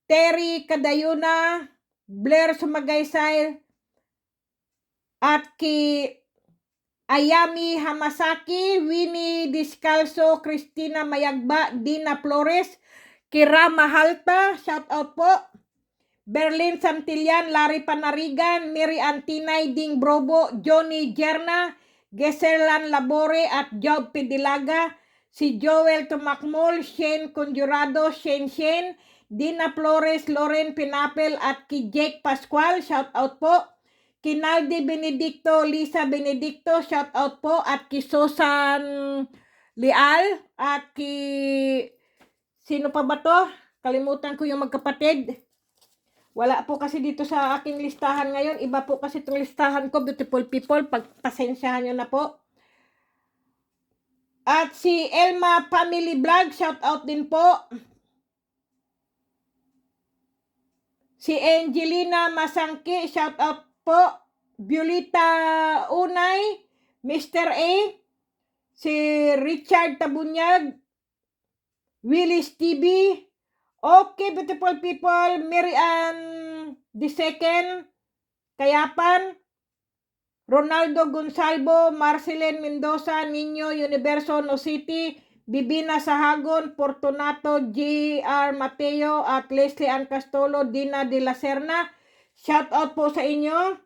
Terry Cadayuna, Blair Sumagaysay, at ki Ayami Hamasaki, Winnie Discalso, Cristina Mayagba, Dina Flores, Kira Mahalta, shout out po. Berlin Santillan, Larry Panarigan, Mary Antinay, Ding Brobo, Johnny Jerna, Geselan Labore at Job Pidilaga, si Joel Tumakmol, Shane Conjurado, Shane, Dina Flores, Loren Pinapel at kay Jake Pascual, shout out po. Kinaldi Benedicto, Lisa Benedicto, shout out po. At kay Susan Leal at kay sino pa ba to? Kalimutan ko yung magkapatid. Wala po kasi dito sa aking listahan ngayon. Iba po kasi itong listahan ko, beautiful people. Pagpasensyahan nyo na po. At si Elma Family Vlog, shout out din po. Si Angelina Masangki, shout out po. Violeta Unay, Mr. A. Si Richard Tabunyag, Willis TV. Okay, beautiful people. Mary Ann II, Kayapan. Ronaldo Gonsalvo, Marcelene Mendoza, Niño Universo No City, Bibina Sahagon, Fortunato J.R. Mateo at Leslie Ann Castolo, Dina de la Serna. Shout out po sa inyo.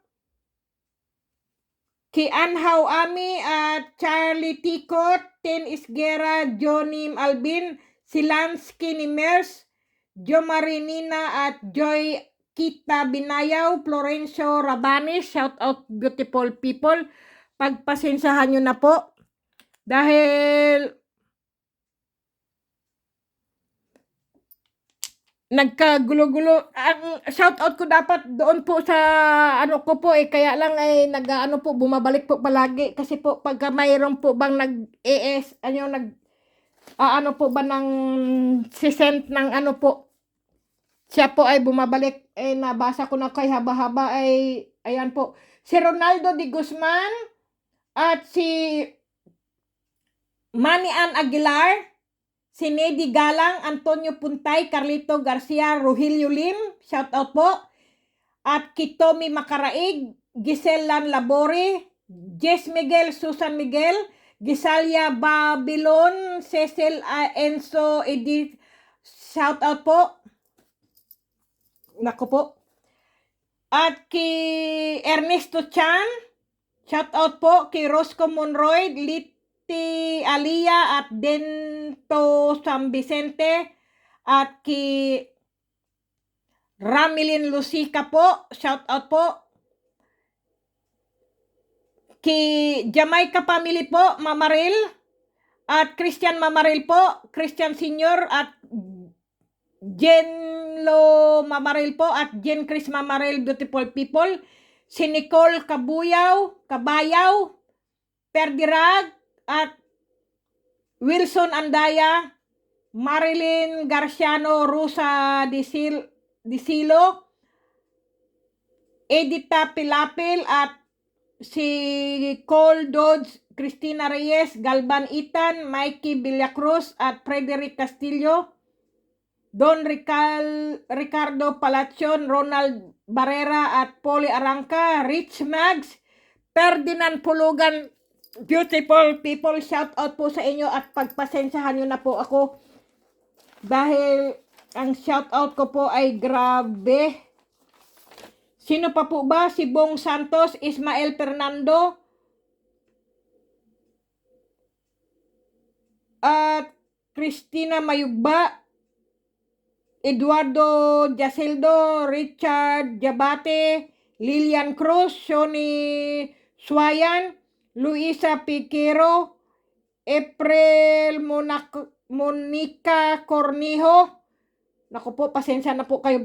Ki Anhaw Ami at Charlie Ticot, Ten Isguera, Johnny Alvin, si Lansky Nimers, Jo Marinina at Joy Kita Binayaw, Florencio Rabanes, shout out beautiful people. Pagpasensyahan nyo na po. Dahil nagkagulo-gulo. Ang shout out ko dapat doon po sa ano ko po kaya lang ay nag-ano po bumabalik po palagi kasi po pagka mayroon po bang nag-ES ano po ba ng sisent ng ano po siya po ay bumabalik nabasa ko na kay haba-haba ay ayan po si Ronaldo de Guzman at si Manny Ann Aguilar, si Nedy Galang, Antonio Puntay, Carlito Garcia, Rogelio Lim, shout out po. At Kitomi Makaraig, Giselle Labore, Jess Miguel, Susan Miguel, Gisalia Babylon, Cecil Enzo Edith, shout out po. Nako po. At kay Ernesto Chan, shout out po. Kay Rosco Monroy, Liti Alia at Dento San Vicente at kay Ramilin Lucica po, shout out po. Kay Jamaica Family po, Mamaril at Christian Mamaril po, Christian Senior at Jenlo Mamaril po at Jen Chris Mamaril, beautiful people. Si Nicole Kabayaw, Perdirag at Wilson Andaya, Marilyn Garciano, Rosa Disilo, Edita Pilapil at si Cole Dodge, Cristina Reyes, Galban Itan, Mikey Villacruz at Frederick Castillo, Don Ricardo Palacion, Ronald Barrera at Polly Arangka, Rich Mags, Ferdinand Pulugan, beautiful people, shout out po sa inyo at pagpasensyahan nyo na po ako dahil ang shout out ko po ay grabe. Sino pa po ba? Si Bong Santos, Ismael Fernando at Christina Mayugba, Eduardo Jaceldo, Richard Jabate, Lilian Cruz, Shoni Suayan, Luisa Piquero, April Monica Cornijo. Naku po, pasensya na po kayo.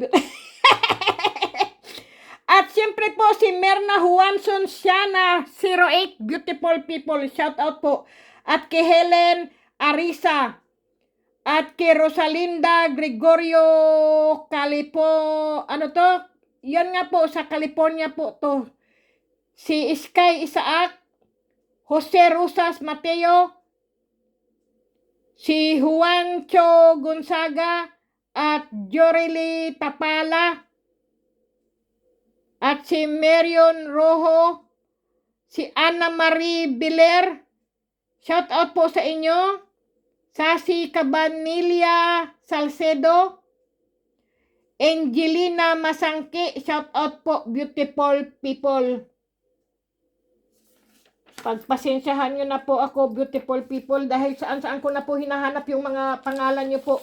At siyempre po si Merna Juanson Siana 08, beautiful people, shout out po. At kay Helen Arisa at kay Rosalinda Gregorio yan nga po sa California po to. Si Sky Isaac, Jose Rosas Mateo, si Juancho Gonzaga at Jorely Tapala at si Marion Rojo, si Ana Marie Biler, shout out po sa inyo. Sasi Cabanilla Salcedo, Angelina Masangki, shout out po beautiful people. Pagpasensyahan nyo na po ako beautiful people dahil saan ko na po hinahanap yung mga pangalan nyo po.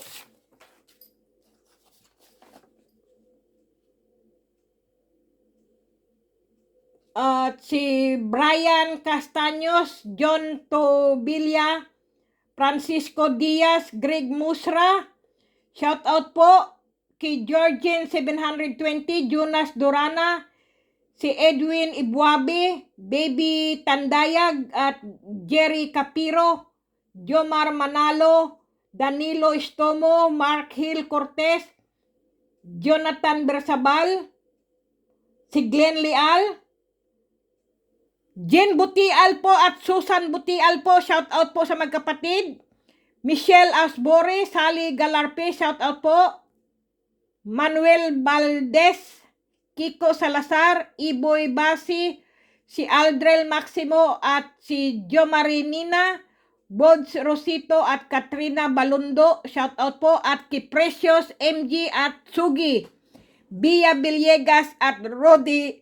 at si Brian Castaños, John Tobilla, Francisco Diaz, Greg Musra. Shout out po kay Georgian 720, Jonas Durana, si Edwin Ibuabe, Baby Tandayag at Jerry Capiro, Jomar Manalo, Danilo Estomo, Mark Hill Cortez, Jonathan Bersabal, si Glenn Leal, Jen Butial po at Susan Butial po, shout out po sa magkapatid. Michelle Asbore, Sally Galarpe, shout out po. Manuel Valdez, Kiko Salazar, Iboy Basi, si Aldrel Maximo at si Jo Marinina, Bods Rosito at Katrina Balundo, shout out po, at ki Precious MG at Sugi, Bia Villegas at Rodi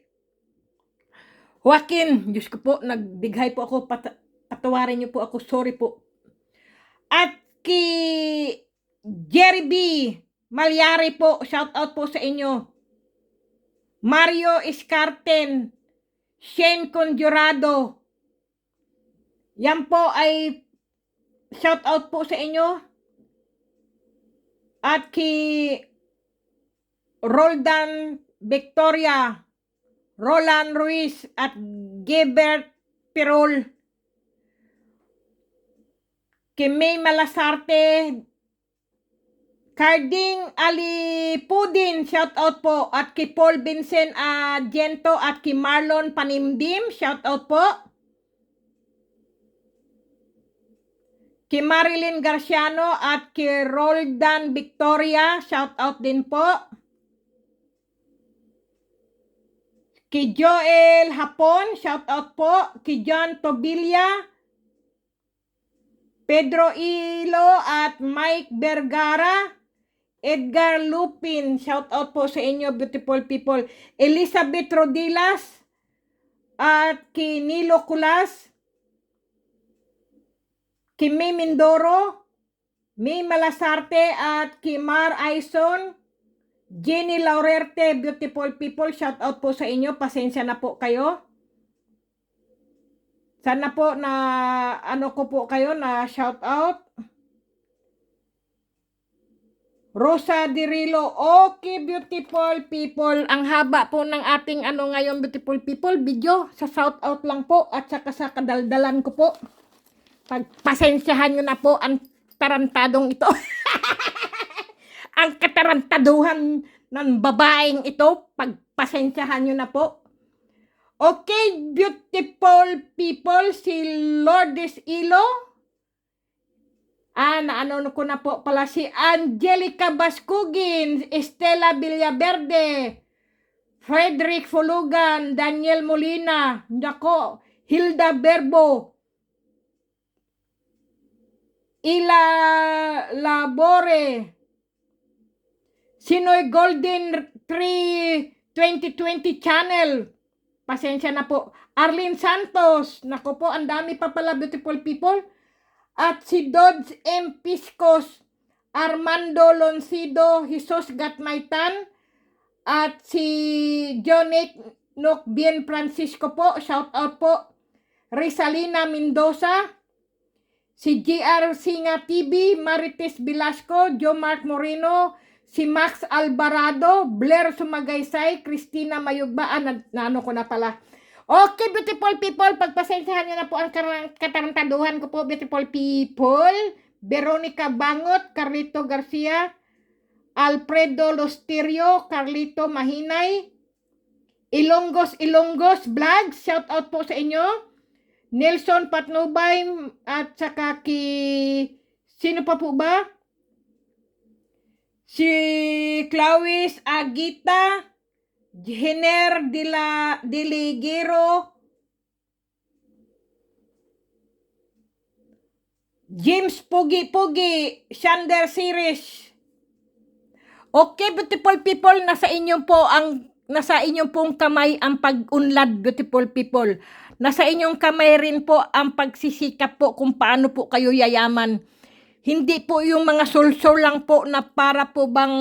Joaquin. Diyos ko po, nagbighay po ako, patawarin niyo po ako, sorry po. At ki Jerry B. Malyari po, shout out po sa inyo. Mario Escarten, Shane Conjurado, yan po ay shout out po sa inyo. At ki Roldan Victoria, Roland Ruiz at Gilbert Pirol, ki May Malasarte, Carding Alipudin, shout out po, at ki Paul Vincent Gento at ki Marlon Panimdim, shout out po. Ki Marilyn Garciano at ki Roldan Victoria, shout out din po. Ki Joel Hapon, shout out po. Ki John Tobilla, Pedro Ilo at Mike Vergara, Edgar Lupin, shout out po sa inyo, beautiful people. Elizabeth Rodilas at ki Nilo Kulas, ki May Mindoro, May Malasarte at ki Mar Aison, Jenny Laurerte, beautiful people, shout out po sa inyo, pasensya na po kayo. Sana po na ano ko po kayo na shout out. Rosa Dirilo, okay beautiful people. Ang haba po ng ating ano ngayon beautiful people, video sa shout out lang po at saka sa kadaldalan ko po. Pagpasensyahan nyo na po ang tarantadong ito. Ang katarantaduhan ng babaeng ito, pagpasensyahan nyo na po. Okay, beautiful people, si Lourdes Ilo. Naano ko na po pala si Angelica Bascugin, Estela Villaverde, Frederick Fulugan, Daniel Molina, Nako, Hilda Berbo, Ila Labore, Sinoy Golden 3 2020 channel. Pasensya na po. Arlene Santos. Nako po, ang dami pa pala beautiful people. At si Dodds M. Piscos, Armando Loncido, Jesus Gatmaitan. At si Jonik Nokbien Francisco po. Shout out po. Rizalina Mendoza. Si GR Singa TV, Marites Velasco, Joe Mark Moreno, si Max Alvarado, Blair Sumagaysay, Christina Mayugba, ano ko na pala. Okay, beautiful people, pagpasensyahan nyo na po ang katarantaduhan ko po, beautiful people. Veronica Bangot, Carlito Garcia, Alfredo Losterio, Carlito Mahinay, Ilongos Vlog, shout out po sa inyo. Nelson Patnubay, at saka sino pa po ba? Si Clauis Agita, Jenner Deligero, James Pugi, Shander Series. Okay, beautiful people, nasa inyong pong kamay ang pag-unlad, beautiful people. Nasa inyong kamay rin po ang pagsisikap po kung paano po kayo yayaman. Hindi po yung mga sulsol lang po na para po bang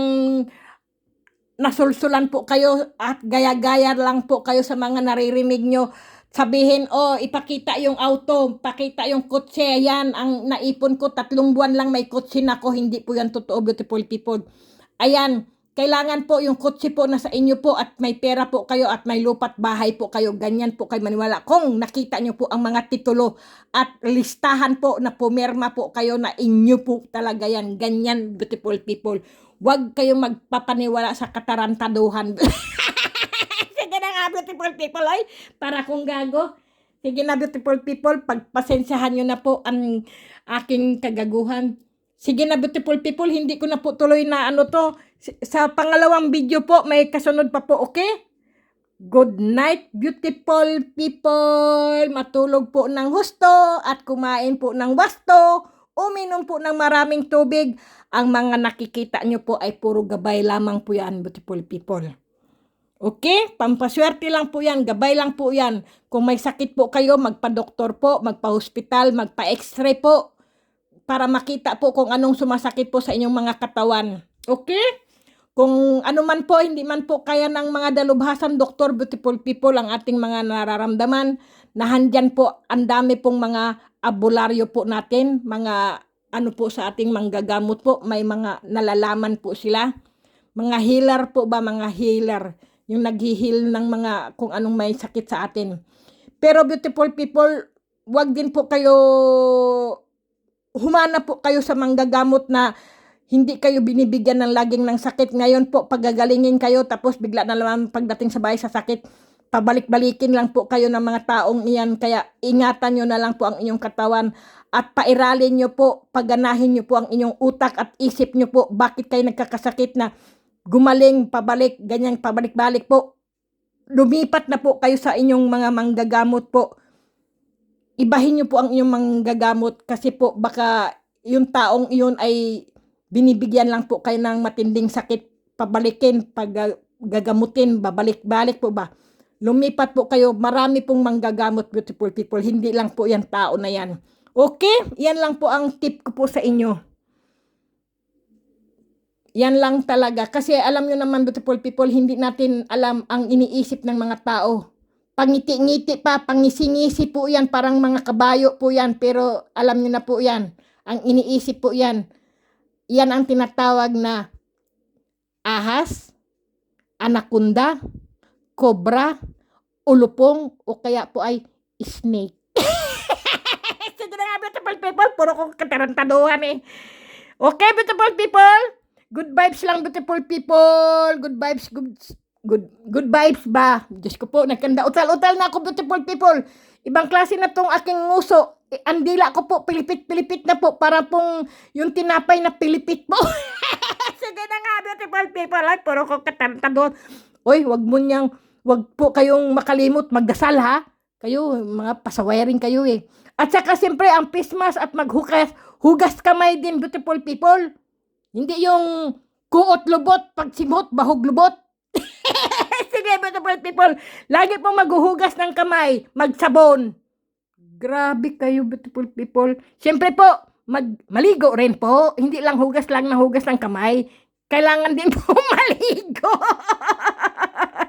nasulsulan po kayo at gaya-gaya lang po kayo sa mga naririnig nyo. Sabihin, oh, ipakita yung auto, pakita yung kotse, yan, ang naipon ko, 3 buwan lang may kotse na ko, hindi po yan totoo, beautiful people. Ayan, kailangan po yung kotse po nasa inyo po at may pera po kayo at may lupa't bahay po kayo, ganyan po kayo maniwala. Kung nakita nyo po ang mga titulo at listahan po na pumirma po kayo na inyo po talaga yan, ganyan, beautiful people. Huwag kayong magpapaniwala sa katarantaduhan. Sige na nga, beautiful people, ay, para kung gago. Sige na, beautiful people, pagpasensyahan nyo na po ang aking kagaguhan. Sige na, beautiful people, hindi ko na po tuloy na ano to. Sa pangalawang video po, may kasunod pa po, okay? Good night, beautiful people. Matulog po ng husto at kumain po ng wasto. Uminom po ng maraming tubig. Ang mga nakikita nyo po ay puro gabay lamang po yan, beautiful people. Okay? Pampaswerte lang po yan, gabay lang po yan. Kung may sakit po kayo, magpa-doktor po, magpa-hospital, magpa-x-ray po para makita po kung anong sumasakit po sa inyong mga katawan. Okay? Kung ano man po, hindi man po kaya ng mga dalubhasan, doktor, beautiful people, ang ating mga nararamdaman, nahandyan po, ang dami pong mga abularyo po natin, mga ano po sa ating manggagamot po, may mga nalalaman po sila. Mga healer po ba, mga healer, yung nag-heal ng mga kung anong may sakit sa atin. Pero beautiful people, wag din po kayo, humana po kayo sa manggagamot na hindi kayo binibigyan ng laging ng sakit. Ngayon po, pagagalingin kayo, tapos bigla na naman pagdating sa bahay sa sakit, pabalik-balikin lang po kayo ng mga taong iyan. Kaya ingatan nyo na lang po ang inyong katawan at pairalin nyo po, paganahin nyo po ang inyong utak at isip nyo po, bakit kayo nagkakasakit na gumaling, pabalik, ganyan, pabalik-balik po. Lumipat na po kayo sa inyong mga manggagamot po. Ibahin nyo po ang inyong manggagamot kasi po baka yung taong iyon ay binibigyan lang po kayo ng matinding sakit, pabalikin, gagamutin, babalik-balik po ba. Lumipat po kayo, marami pong manggagamot, beautiful people, hindi lang po yan tao na yan. Okay? Yan lang po ang tip ko po sa inyo. Yan lang talaga. Kasi alam nyo naman, beautiful people, hindi natin alam ang iniisip ng mga tao. Pangiti-ngiti pa, pangisi-ngisi po yan, parang mga kabayo po yan, pero alam nyo na po yan. Ang iniisip po yan. Yan ang tinatawag na ahas, anaconda, cobra, ulupong, o kaya po ay snake. Sige na nga, beautiful people, puro kong katarantaduhan eh. Okay, beautiful people? Good vibes lang, beautiful people. Good vibes, good vibes ba? Diyos ko po, nagkanda. Utal-utal na ako, beautiful people. Ibang klase na tong aking nguso. Andila ko po, pilipit-pilipit na po. Para pong yung tinapay na pilipit po. Sige na nga, beautiful people. Ay, puro ko katantadon. Oy, wag po kayong makalimot, magdasal ha. Kayo, mga pasawiring kayo eh. At saka siyempre, ang pismas at hugas kamay din, beautiful people. Hindi yung kuot lubot, pagsimot, bahog lubot. Sige, beautiful people. Lagi pong maghuhugas ng kamay, magsabon. Grabe kayo, beautiful people. Siyempre po, maligo rin po. Hindi lang hugas lang na hugas ng kamay. Kailangan din po maligo.